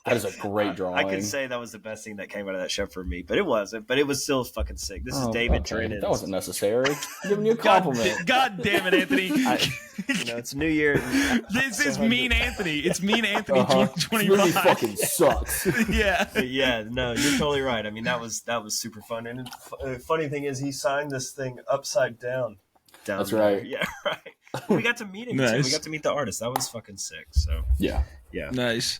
That is a great drawing. I could say that was the best thing that came out of that show for me, but it wasn't. But it was still fucking sick. This is David Drennan. That wasn't necessary. I'm giving you a compliment. God damn it, Anthony. It's New Year. This is mean Anthony. It's mean Anthony It really 2025. fucking sucks. Yeah. Yeah, no, you're totally right. I mean, that was super fun. And the funny thing is, he signed this thing upside down. That's there. right. Yeah, right. We got to meet him. Nice. Too. We got to meet the artist. That was fucking sick. So Yeah. yeah. Nice.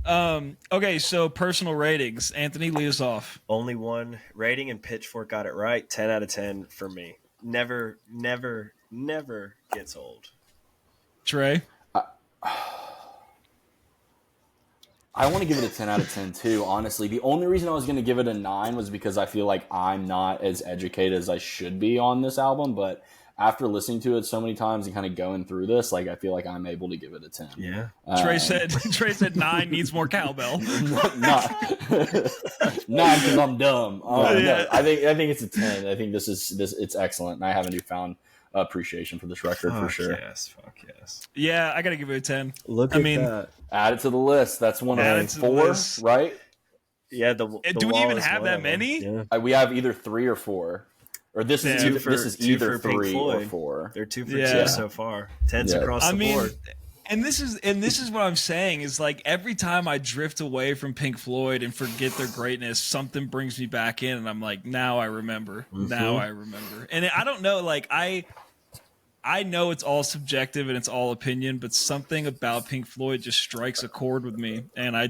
Okay, so personal ratings. Anthony, lead us off. Only one rating, and Pitchfork got it right. 10 out of 10 for me. Never gets old. Trey? I want to give it a 10 out of 10 too, honestly. The only reason I was going to give it a 9 was because I feel like I'm not as educated as I should be on this album, but after listening to it so many times and kind of going through this, like I feel like I'm able to give it a 10. Yeah. Trey said 9 needs more cowbell. Not because I'm dumb. Yeah. No, I think it's a 10. I think this it's excellent, and I have a newfound appreciation for this record for sure. Yes, fuck yes. Yeah, I got to give it a 10. Look I at mean, that. Add it to the list. That's one Add of it to the 4, list. right? Yeah, the do we Wall even is have one that of them. many? Yeah. We have either 3 or 4. Or this is Yeah. either, Two this is for either Pink 3 or Floyd. 4. They're 2 for Yeah. 2 so far. 10s Yeah. across I the mean, board. and this is what I'm saying is like every time I drift away from Pink Floyd and forget their greatness, something brings me back in, and I'm like, now I remember. Mm-hmm. Now I remember. And I don't know, like I I know it's all subjective and it's all opinion, but something about Pink Floyd just strikes a chord with me, and I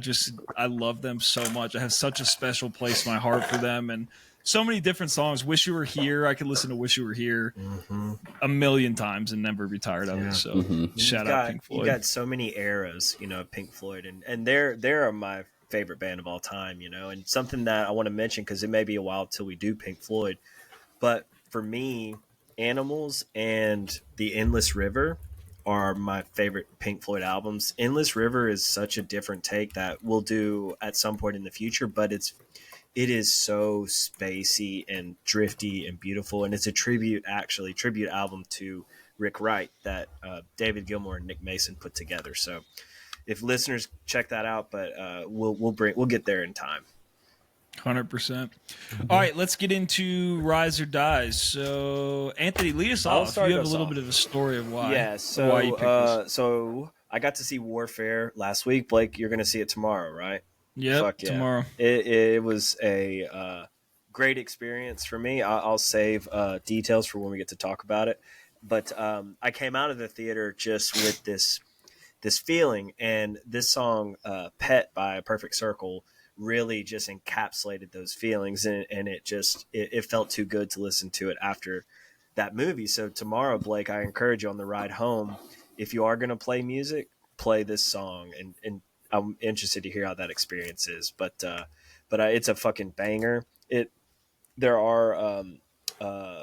love them so much. I have such a special place in my heart for them, and so many different songs. Wish You Were Here. I could listen to Wish You Were Here a million times and never be tired of it. So shout out Pink Floyd. You got so many eras, Pink Floyd, and they're my favorite band of all time, and something that I want to mention because it may be a while till we do Pink Floyd, but for me, Animals and The Endless River are my favorite Pink Floyd albums. Endless River is such a different take that we'll do at some point in the future, but it is so spacey and drifty and beautiful, and it's a tribute album to Rick Wright that David Gilmour and Nick Mason put together. So if listeners check that out, but we'll get there in time. 100%. All right, let's get into Rise or Dies. So, Anthony, lead us off. You have a little bit of a story of why. Yeah, why you picked this. So I got to see Warfare last week. Blake, you're going to see it tomorrow, right? Yep, tomorrow. It was a great experience for me. I'll save details for when we get to talk about it. But I came out of the theater just with this feeling, and this song, Pet by Perfect Circle, really just encapsulated those feelings, and it felt too good to listen to it after that movie. So tomorrow, Blake, I encourage you on the ride home, if you are going to play music, play this song, and I'm interested to hear how that experience is. But it's a fucking banger. There are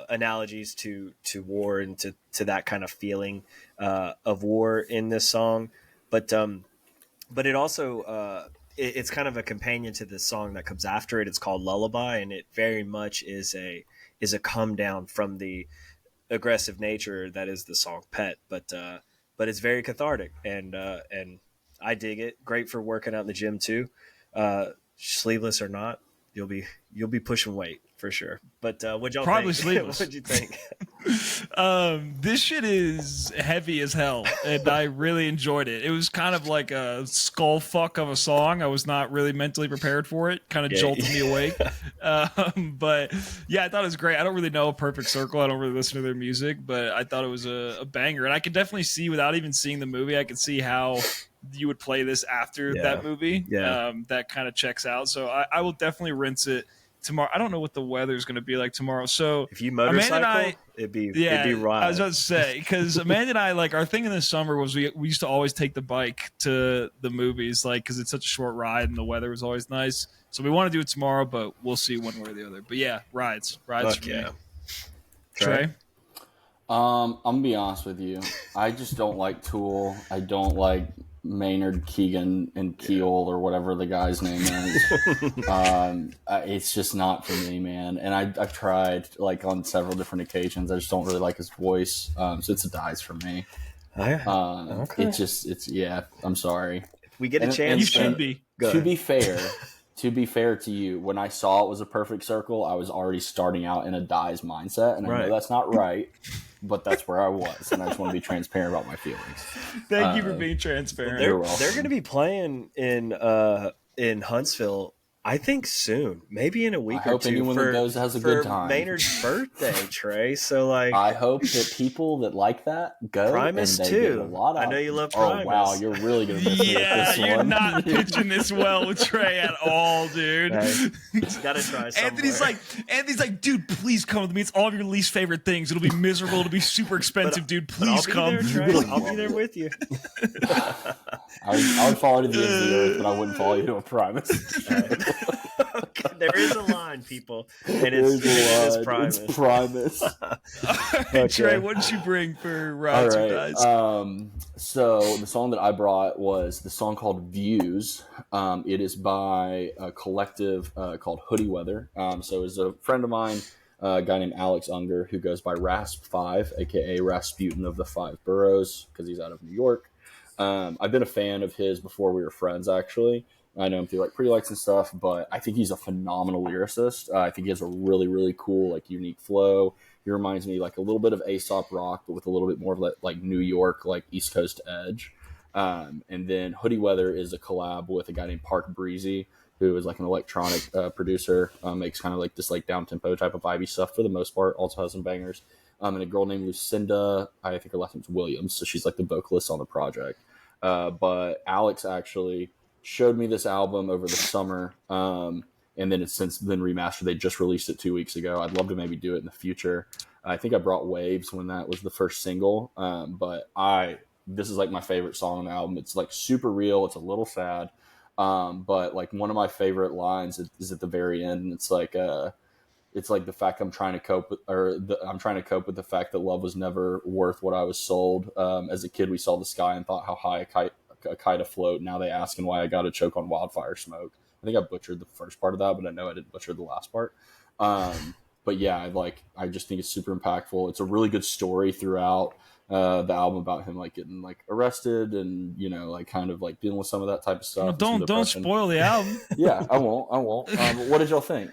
analogies to war and to that kind of feeling of war in this song, but it also it's kind of a companion to the song that comes after it. It's called Lullaby, and it very much is a come down from the aggressive nature that is the song Pet, but it's very cathartic, and I dig it. Great for working out in the gym too. Sleeveless or not, you'll be pushing weight for sure. But what'd y'all probably think? Sleeveless? What'd you think? This shit is heavy as hell, and I really enjoyed it. It was kind of like a skull fuck of a song. I was not really mentally prepared for it. Kind of jolted me awake. But yeah, I thought it was great. I don't really know Perfect Circle. I don't really listen to their music, but I thought it was a banger. And I could definitely see, without even seeing the movie, I could see how you would play this after that movie. Yeah. That kind of checks out. So I will definitely rinse it tomorrow. I don't know what the weather is going to be like tomorrow. So if you motorcycle, it'd be right. I was about to say, because Amanda and I, like, our thing in the summer was we used to always take the bike to the movies, like, because it's such a short ride and the weather was always nice. So we want to do it tomorrow, but we'll see one way or the other. But yeah, rides for me. Trey? I'm gonna be honest with you. I just don't like Tool. I don't like Maynard Keegan and Keel or whatever the guy's name is. It's just not for me, man. And I've tried, like, on several different occasions. I just don't really like his voice. So it's a dies for me. Okay. I'm sorry. If we get a chance, you should be. To be fair to you, when I saw it was a Perfect Circle, I was already starting out in a dies mindset, and I know that's not right, but that's where I was, and I just want to be transparent about my feelings. Thank you for being transparent. They're going to be playing in Huntsville, I think soon, maybe in a week or two. I hope anyone that goes has a good time. Maynard's birthday, Trey. So, like, I hope that people that like that go. Primus and they too. Get a lot I know you love Primus. Oh wow, you're really gonna miss me with this one. You're not pitching this well with Trey at all, dude. Gotta try somewhere. Anthony's like, dude, please come with me. It's all of your least favorite things. It'll be miserable. It'll be super expensive, dude. Please come. I'll be there with you. I would follow to the end of the earth, but I wouldn't follow you to a Primus. Okay, there is a line, people, and it's Primus. It's Primus. Okay. Trey, what did you bring for Rides or Dies? So the song that I brought was the song called Views. It is by a collective called Hoodie Weather. So it's a friend of mine, a guy named Alex Unger, who goes by Rasp5, aka Rasputin of the Five Boroughs, because he's out of New York. I've been a fan of his before we were friends, actually. I know him through, like, Pretty Lights and stuff, but I think he's a phenomenal lyricist. I think he has a really, really cool, like, unique flow. He reminds me, like, a little bit of Aesop Rock, but with a little bit more of, like New York, like, East Coast edge. And then Hoodie Weather is a collab with a guy named Park Breezy, who is like an electronic producer, makes kind of like this like down tempo type of vibey stuff for the most part. Also has some bangers. And a girl named Lucinda, I think her last name's Williams, so she's like the vocalist on the project. But Alex actually showed me this album over the summer, and then it's since been remastered. They just released it 2 weeks ago. I'd love to maybe do it in the future. I think I brought Waves when that was the first single, but this is like my favorite song on the album. It's like super real. It's a little sad, but like one of my favorite lines is at the very end, and it's like the fact I'm trying to cope with, I'm trying to cope with the fact that love was never worth what I was sold. As a kid, we saw the sky and thought how high a kite afloat. Now they asking why I got to choke on wildfire smoke. I think I butchered the first part of that, but I know I didn't butcher the last part. But yeah, I just think it's super impactful. It's a really good story throughout the album about him like getting like arrested and like kind of like dealing with some of that type of stuff. Well, don't spoil the album. Yeah, I won't. What did y'all think?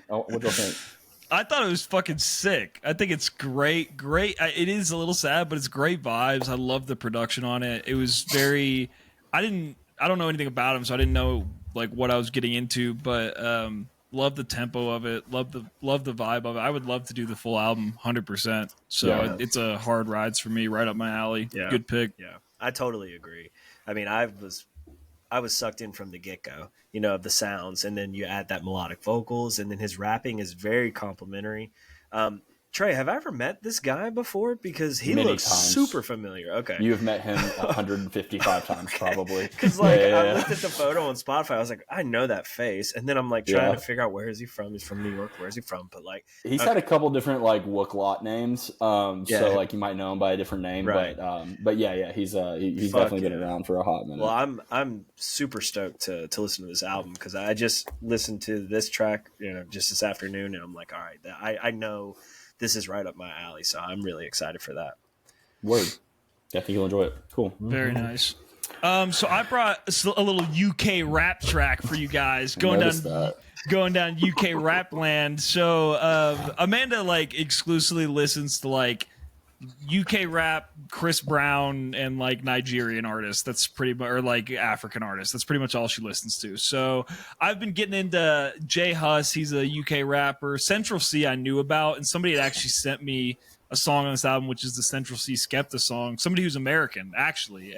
I thought it was fucking sick. I think it's great. It is a little sad, but it's great vibes. I love the production on it. It was very. I don't know anything about him, so I didn't know like what I was getting into. But love the tempo of it. Love the vibe of it. I would love to do the full album, 100%. So it's a hard rides for me, right up my alley. Yeah. Good pick. Yeah, I totally agree. I mean, I was sucked in from the get-go, of the sounds, and then you add that melodic vocals, and then his rapping is very complimentary. Trey, have I ever met this guy before? Because he looks super familiar. Okay. You have met him 155 times probably. Because I looked at the photo on Spotify. I was like, I know that face. And then I'm like trying to figure out where is he from? He's from New York. Where is he from? But like he's had a couple different like Wook-lot names. So like you might know him by a different name. Right. But yeah, he's definitely been around for a hot minute. Well, I'm super stoked to listen to this album because I just listened to this track, just this afternoon, and I'm like, all right, I know this is right up my alley, so I'm really excited for that. Word. I think you'll enjoy it. Cool. Very nice. So I brought a little UK rap track for you guys going down UK rap land. So Amanda like exclusively listens to like UK rap, Chris Brown, and like Nigerian artists. That's pretty much, or like African artists. That's pretty much all she listens to. So I've been getting into Jay Huss. He's a UK rapper. Central C I knew about, and somebody had actually sent me a song on this album, which is the Central C Skepta song. Somebody who's American, actually.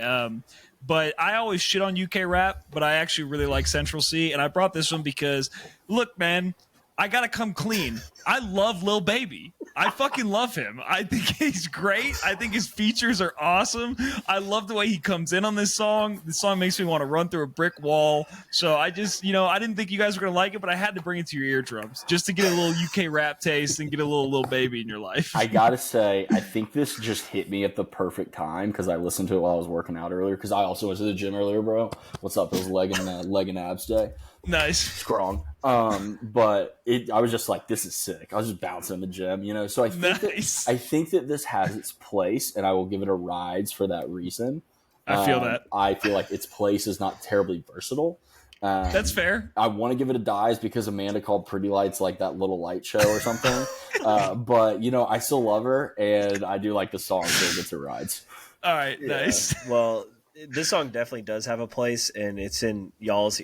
But I always shit on UK rap, but I actually really like Central C, and I brought this one because, look, man, I gotta come clean. I love Lil Baby. I fucking love him. I think he's great. I think his features are awesome. I love the way he comes in on this song. This song makes me want to run through a brick wall. So I just, I didn't think you guys were going to like it, but I had to bring it to your eardrums just to get a little UK rap taste and get a little Baby in your life. I got to say, I think this just hit me at the perfect time because I listened to it while I was working out earlier because I also went to the gym earlier, bro. What's up? It was leg and abs day. Nice. Strong. But I was just like, this is sick. I was just bouncing in the gym, So I think that this has its place, and I will give it a rides for that reason. I feel that. I feel like its place is not terribly versatile. That's fair. I want to give it a dies because Amanda called Pretty Lights like that little light show or something. But I still love her, and I do like the song, so it gets a rides. All right, nice. Well, this song definitely does have a place, and it's in y'all's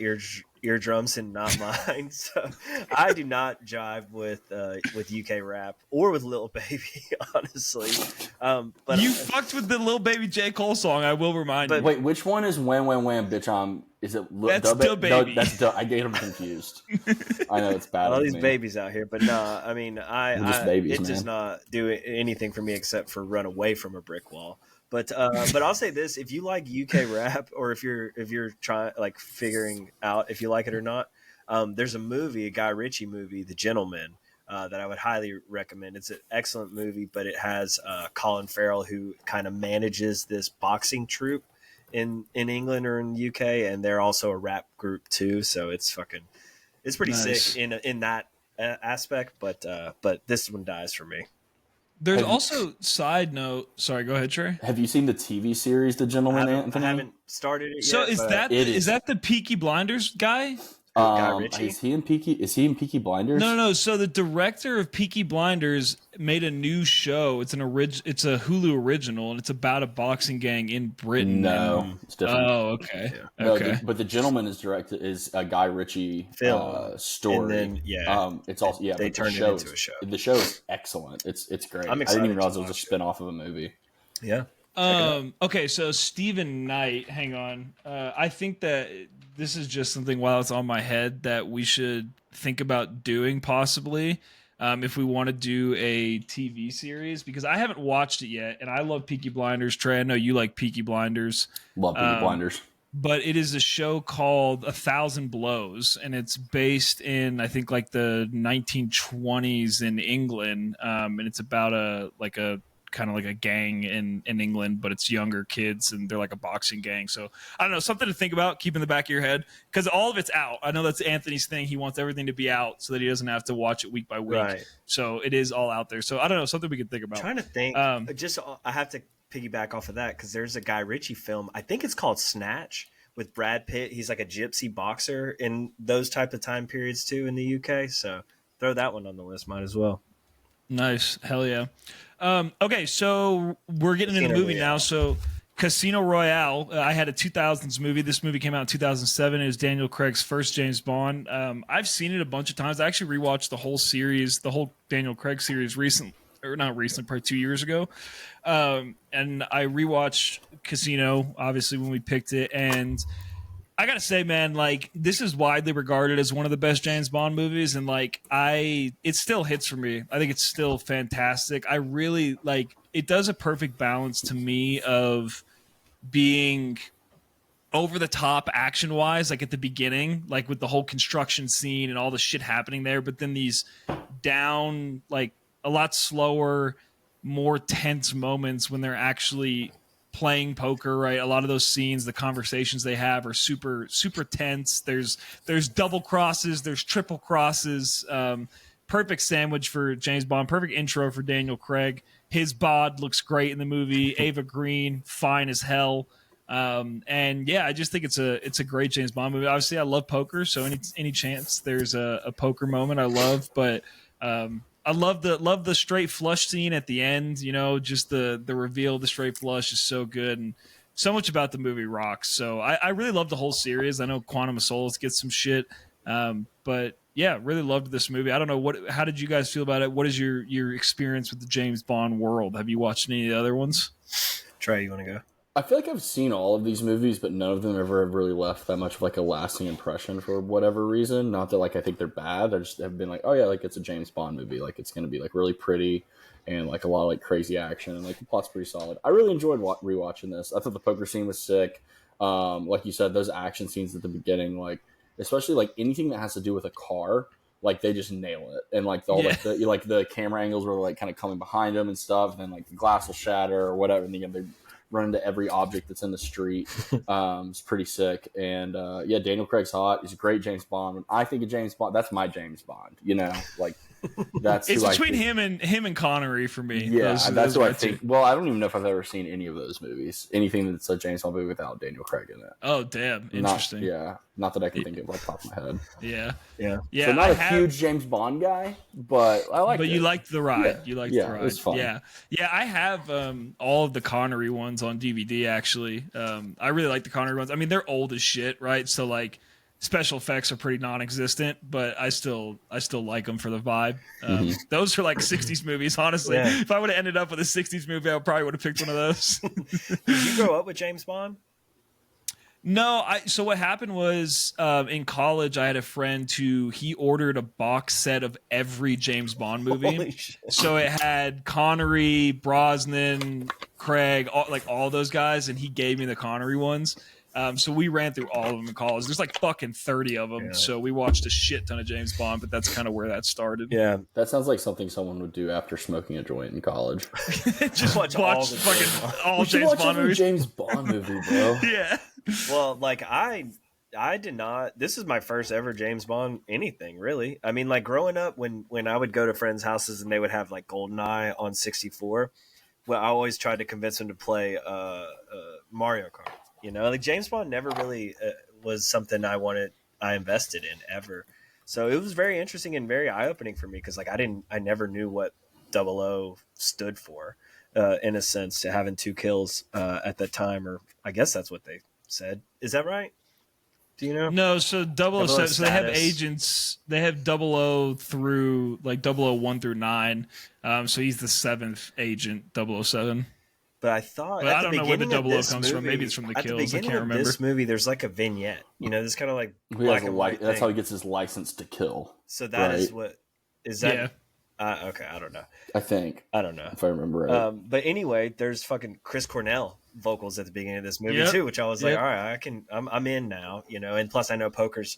eardrums and not mine. So I do not jive with UK rap or with Lil Baby, honestly. But you fucked with the Lil Baby J. Cole song. I will remind you. Wait, which one is when bitch? Is it? That's Lil Baby. That's I get them confused. I know it's bad. All these babies out here, but no, I mean, it does not do anything for me except for run away from a brick wall. But I'll say this: if you like UK rap, or if you're trying like figuring out if you like it or not, there's a Guy Ritchie movie, The Gentleman, that I would highly recommend. It's an excellent movie, but it has Colin Farrell, who kind of manages this boxing troupe in England or in the UK, and they're also a rap group too. So it's pretty nice. Sick in that aspect. But this one dies for me. There's also side note. Sorry, go ahead, Trey. Have you seen the TV series The Gentleman, Anthony? I haven't started it yet. So is that the Peaky Blinders guy? Guy Ritchie? Is he in Peaky Blinders? No. So the director of Peaky Blinders made a new show. It's it's a Hulu original, and it's about a boxing gang in Britain. No, it's different. Oh, okay. Yeah. No, Okay. but the Gentleman is a Guy Ritchie Film. story. And then, it's also they but turned it into a show. The show is excellent. It's great. I'm I didn't even excited realize to it was a watch it. spin-off of a movie. Yeah. Okay, so Stephen Knight, hang on. I think that this is just something while it's on my head that we should think about doing possibly. If we want to do a TV series, because I haven't watched it yet, and I love Peaky Blinders. Trey, I know you like Peaky Blinders. Love Peaky Blinders. But it is a show called 1,000 Blows, and it's based in, I think, like the 1920s in England, and it's about a kind of like a gang in England, but it's younger kids, and they're like a boxing gang. So I don't know, something to think about, keep in the back of your head, because all of it's out. I know that's Anthony's thing. He wants everything to be out so that he doesn't have to watch it week by week. Right. So it is all out there. So I don't know, something we could think about. I'm trying to think. I have to piggyback off of that because there's a Guy Ritchie film. I think it's called Snatch with Brad Pitt. He's like a gypsy boxer in those type of time periods too in the UK. So throw that one on the list. Might as well. Nice. Hell yeah. Okay, so we're getting into the Casino movie Royale. now. So Casino Royale, I had a 2000s movie. This movie came out in 2007. It was Daniel Craig's first James Bond. I've seen it a bunch of times. I actually rewatched the whole series, the whole Daniel Craig series probably 2 years ago. And I rewatched Casino, obviously, when we picked it. And I gotta say, man, like, this is widely regarded as one of the best James Bond movies, and like, it still hits for me. I think it's still fantastic. I really like it. Does a perfect balance to me of being over the top action wise, like at the beginning, like with the whole construction scene and all the shit happening there, but then these down, like a lot slower, more tense moments when they're actually playing poker, right? A lot of those scenes, the conversations they have are super, super tense. There's double crosses, there's triple crosses. Perfect sandwich for James Bond. Perfect intro for Daniel Craig. His bod looks great in the movie. Ava Green, fine as hell. And yeah, I just think it's a great James Bond movie. Obviously, I love poker, so any chance there's a poker moment, I love. But I love the straight flush scene at the end. You know, just the reveal of the straight flush is so good, and so much about the movie rocks. So I really love the whole series. I know Quantum of Solace gets some shit, but yeah, really loved this movie. I don't know how did you guys feel about it? What is your experience with the James Bond world? Have you watched any of the other ones? Trey, you want to go? I feel like I've seen all of these movies, but none of them ever have really left that much of like a lasting impression for whatever reason. Not that like I think they're bad. I just have been like, oh yeah, like it's a James Bond movie. Like it's gonna be like really pretty and like a lot of like crazy action and like the plot's pretty solid. I really enjoyed rewatching this. I thought the poker scene was sick. Like you said, those action scenes at the beginning, like especially like anything that has to do with a car, like they just nail it. And like like the camera angles were like kind of coming behind them and stuff, and then like the glass will shatter or whatever, and then they run into every object that's in the street. It's pretty sick. And yeah, Daniel Craig's hot. He's a great James Bond. When I think of James Bond, that's my James Bond. You know, like that's it's who between I think. him and Connery for me. Yeah, that's who I think. Two. Well, I don't even know if I've ever seen any of those movies. Anything that's a James Bond movie without Daniel Craig in it. Oh, damn. Interesting. Not that I can think of off the top of my head. Yeah. So not huge James Bond guy, but I like it. But you liked the ride. Yeah. You liked the ride. It was fun. Yeah. I have all of the Connery ones on DVD, actually. I really like the Connery ones. I mean, they're old as shit, right? So, like, special effects are pretty non-existent, but I still like them for the vibe. Those are like 60s movies, honestly. Yeah. If I would have ended up with a 60s movie, I probably would have picked one of those. Did you grow up with James Bond? No, so what happened was in college, I had a friend he ordered a box set of every James Bond movie. Holy shit. So it had Connery, Brosnan, Craig, all those guys, and he gave me the Connery ones. So we ran through all of them in college. There's like fucking 30 of them. Yeah. So we watched a shit ton of James Bond, but that's kind of where that started. Yeah. That sounds like something someone would do after smoking a joint in college. Just watch all James Bond movies. James Bond movie, bro. Yeah. Well, like I did not. This is my first ever James Bond anything, really. I mean, like growing up, when I would go to friends' houses and they would have like GoldenEye on 64, well, I always tried to convince them to play Mario Kart. You know, like James Bond never really was something I invested in ever. So it was very interesting and very eye opening for me because like I never knew what Double O stood for, in a sense, to having 2 kills at that time, or I guess that's what they said. Is that right? Do you know? No, so 007. So they have agents. They have 00 through like 001 through 9. So he's the 7th agent, 007. But I thought, but I don't know where the 00 comes from. Maybe it's from the kills. I can't remember. This movie, there's like a vignette. You know, this kind of like black and white. That's how he gets his license to kill. So that is what is that? Yeah. Okay, I don't know. I don't know if I remember right. But anyway, there's fucking Chris Cornell vocals at the beginning of this movie too, which I was like, all right, I'm in now, you know. And plus, I know poker's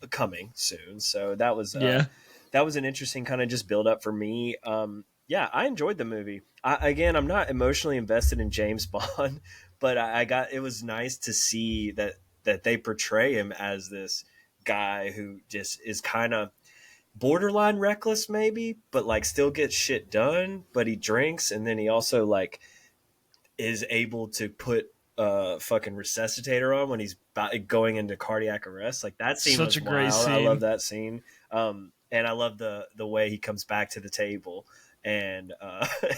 coming soon, so that was that was an interesting kind of just build up for me. Yeah, I enjoyed the movie. Again, I'm not emotionally invested in James Bond, but it was nice to see that they portray him as this guy who just is kind of borderline reckless maybe, but like still gets shit done, but he drinks, and then he also like is able to put a fucking resuscitator on when he's going into cardiac arrest. Like that scene was wild. Great scene. I love that scene. And I love the way he comes back to the table and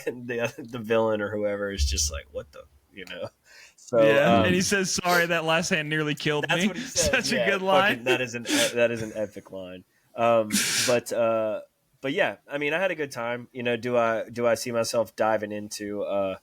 the villain or whoever is just like, what the, you know? So, and he says, sorry, that last hand nearly killed me. That's what he said. Such a good line. That is an epic line. But yeah, I mean, I had a good time. You know, do I see myself diving into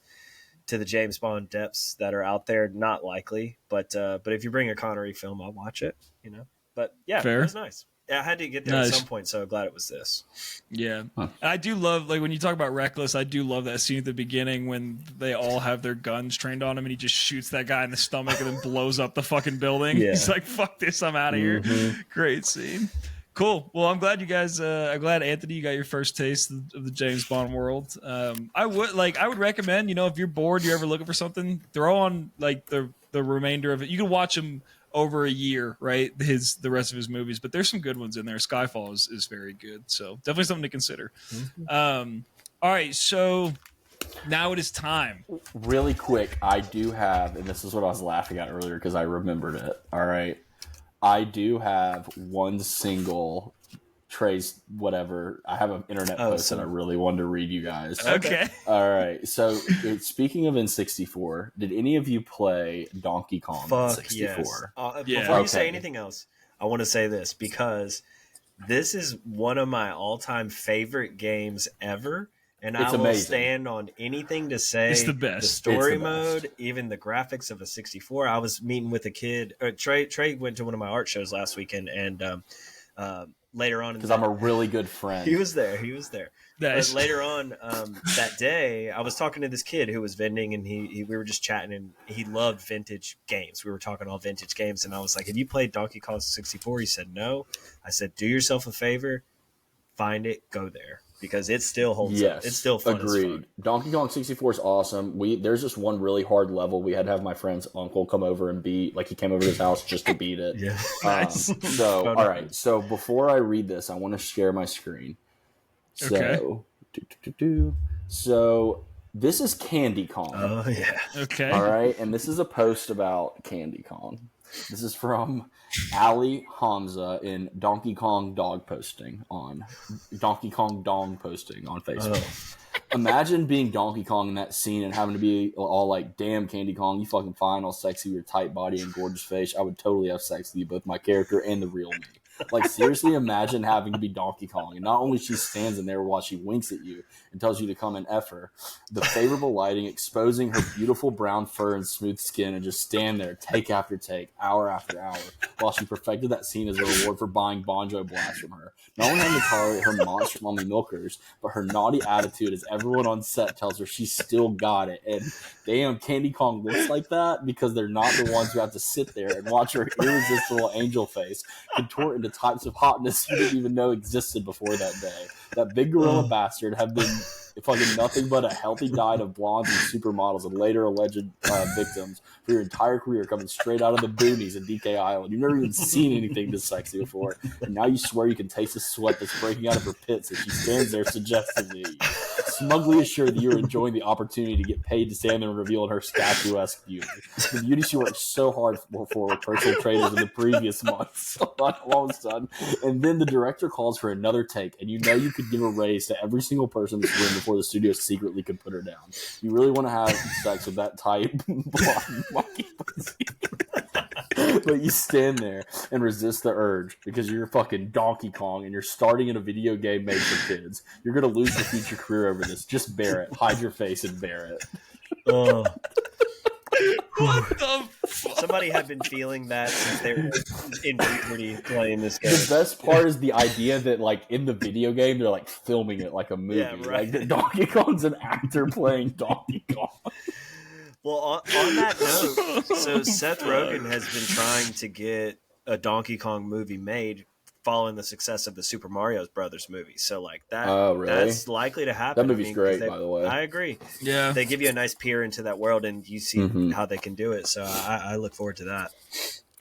to the James Bond depths that are out there? Not likely, but if you bring a Connery film, I'll watch it. You know, but yeah, Fair. It was nice. Yeah, I had to get there at some point, so glad it was this. Yeah, I do love, like, when you talk about reckless, I do love that scene at the beginning when they all have their guns trained on him and he just shoots that guy in the stomach and then blows up the fucking building. Yeah. He's like, fuck this, I'm out of here. Great scene. Cool. Well, I'm glad you guys. I'm glad, Anthony, you got your first taste of the James Bond world. I would recommend, you know, if you're bored, you're ever looking for something, throw on like the remainder of it. You can watch them over a year, right? The rest of his movies, but there's some good ones in there. Skyfall is very good, so definitely something to consider. All right, so now it is time. Really quick, I do have, and this is what I was laughing at earlier because I remembered it. All right. I do have one single Trey's whatever. I have an internet post that I really wanted to read you guys. Okay. All right. So speaking of N64, did any of you play Donkey Kong Fuck 64? Yes. Before you say anything else, I want to say this because this is one of my all-time favorite games ever. And I will stand on anything to say. It's the best. The story mode, even the graphics of a 64. I was meeting with a kid. Trey went to one of my art shows last weekend, and later on, because I'm a really good friend. He was there. Nice. But later on that day, I was talking to this kid who was vending, and we were just chatting, and he loved vintage games. We were talking all vintage games, and I was like, "Have you played Donkey Kong 64?" He said, "No." I said, "Do yourself a favor, find it, go there." Because it still holds up. It's still fun. Agreed. As fun. Donkey Kong 64 is awesome. There's just one really hard level. We had to have my friend's uncle come over and he came over to his house just to beat it. Yeah. Nice. So, all right. So before I read this, I want to share my screen. So, So this is Candy Kong. Oh, yeah. Okay. All right. And this is a post about Candy Kong. This is from Ali Hamza in Donkey Kong Dong posting on Facebook. Imagine being Donkey Kong in that scene and having to be all like, "Damn, Candy Kong, you fucking fine, all sexy with your tight body and gorgeous face. I would totally have sex with you, both my character and the real me." Like, seriously, imagine having to be Donkey Kong. And not only she stands in there while she winks at you and tells you to come and F her, the favorable lighting exposing her beautiful brown fur and smooth skin, and just stand there take after take, hour after hour, while she perfected that scene as a reward for buying Banjo Blast from her. Not only having to tolerate her monster mommy milkers, but her naughty attitude as everyone on set tells her she's still got it. And damn, Candy Kong looks like that because they're not the ones who have to sit there and watch her irresistible angel face contort into types of hotness you didn't even know existed before that day. That big gorilla bastard have been fucking nothing but a healthy diet of blondes and supermodels and later alleged victims for your entire career, coming straight out of the boonies in DK Island. You've never even seen anything this sexy before, and now you swear you can taste the sweat that's breaking out of her pits as she stands there suggestively. smugly assured that you're enjoying the opportunity to get paid to stand there and reveal her statuesque beauty. The beauty she worked so hard for with personal trainers in the previous months. All of a sudden. And then the director calls for another take, and you know you could give a raise to every single person in this room before the studio secretly could put her down. You really want to have sex with that type monkey pussy. But you stand there and resist the urge because you're fucking Donkey Kong and you're starting in a video game made for kids. You're going to lose your future career over this. Just bear it. Hide your face and bear it. Oh. What the fuck? Somebody had been feeling that since they were in puberty playing this game. The best part is the idea that, like, in the video game, they're, like, filming it like a movie. Yeah, right. Like, that Donkey Kong's an actor playing Donkey Kong. Well, on that note, so Seth Rogen has been trying to get a Donkey Kong movie made following the success of the Super Mario Brothers movie. So, like, that Really? that's likely to happen. That movie's great, by the way. I agree. Yeah. They give you a nice peer into that world, and you see how they can do it. So I look forward to that.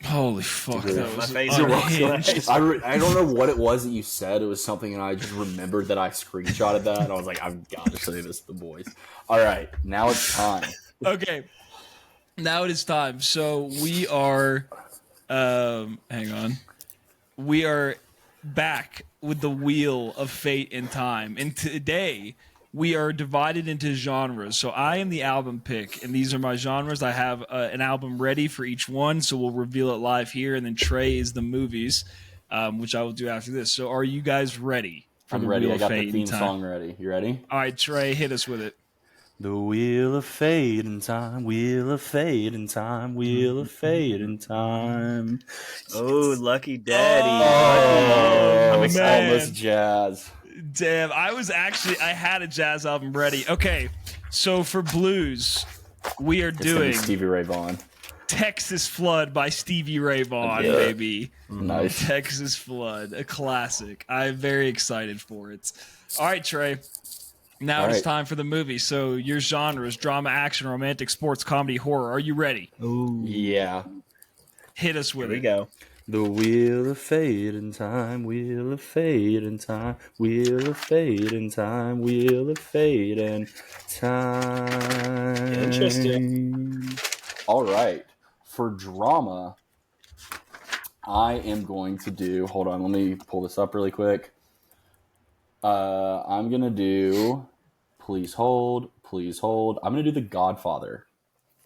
Holy fuck. Yeah. That My was face unhinged. I don't know what it was that you said. It was something, and I just remembered that I screenshotted that, and I was like, I've got to say this to the boys. All right, now it's time. Okay. Now it is time. So we are hang on. We are back with the wheel of fate and time. And today we are divided into genres. So I am the album pick, and these are my genres. I have an album ready for each one, so we'll reveal it live here. And then Trey is the movies, which I will do after this. So are you guys ready for I'm the ready. wheel I of got fate the theme and time? song ready. You ready? All right, Trey, hit us with it. The wheel of fate and time, wheel of fate and time, wheel of fate and time. Oh, Lucky Daddy. Oh, I'm it's excited. almost jazz. Damn, I had a jazz album ready. Okay, so for blues, we are It's gonna be doing Stevie Ray Vaughan. Texas Flood by Stevie Ray Vaughan, Yeah. baby. Nice. Texas Flood, a classic. I'm very excited for it. All right, Trey. Now All it's right. time for the movie. So your genres: drama, action, romantic, sports, comedy, horror. Are you ready? Yeah. Hit us with Here we it. go. The wheel of fate and time, wheel of fate and time, wheel of fate and time, wheel of fate and time. Interesting. All right. For drama, I am going to do. Hold on, let me pull this up really quick. I'm gonna do. Please hold. Please hold. I'm gonna do The Godfather.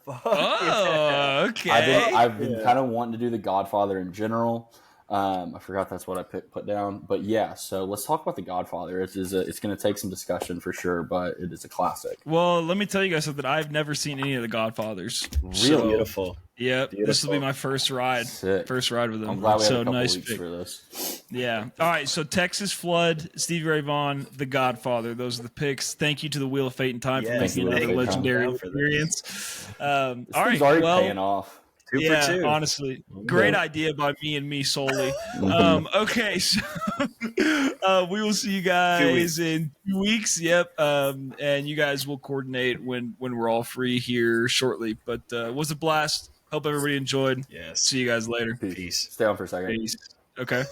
Oh, okay. I've been kind of wanting to do The Godfather in general. I forgot that's what I put down, but yeah. So let's talk about The Godfather. It's going to take some discussion for sure, but it is a classic. Well, let me tell you guys something. I've never seen any of the Godfathers. Really? Beautiful. Yep, this will be Beautiful. my first ride. Sick. First ride with them. I'm glad we had So a couple nice weeks pick. for this. Yeah. All right. So Texas Flood, Stevie Ray Vaughan, The Godfather. Those are the picks. Thank you to the Wheel of Fate and Time for Yes, making thank another you. legendary Down for this. experience. All This right. thing's already Well, paying off. Two yeah, for two. honestly, great idea by me and me solely. Okay, so we will see you guys in 2 weeks. Yep, and you guys will coordinate when we're all free here shortly. But it was a blast. Hope everybody enjoyed. Yes. See you guys later. Peace. Stay on for a second. Peace. Okay.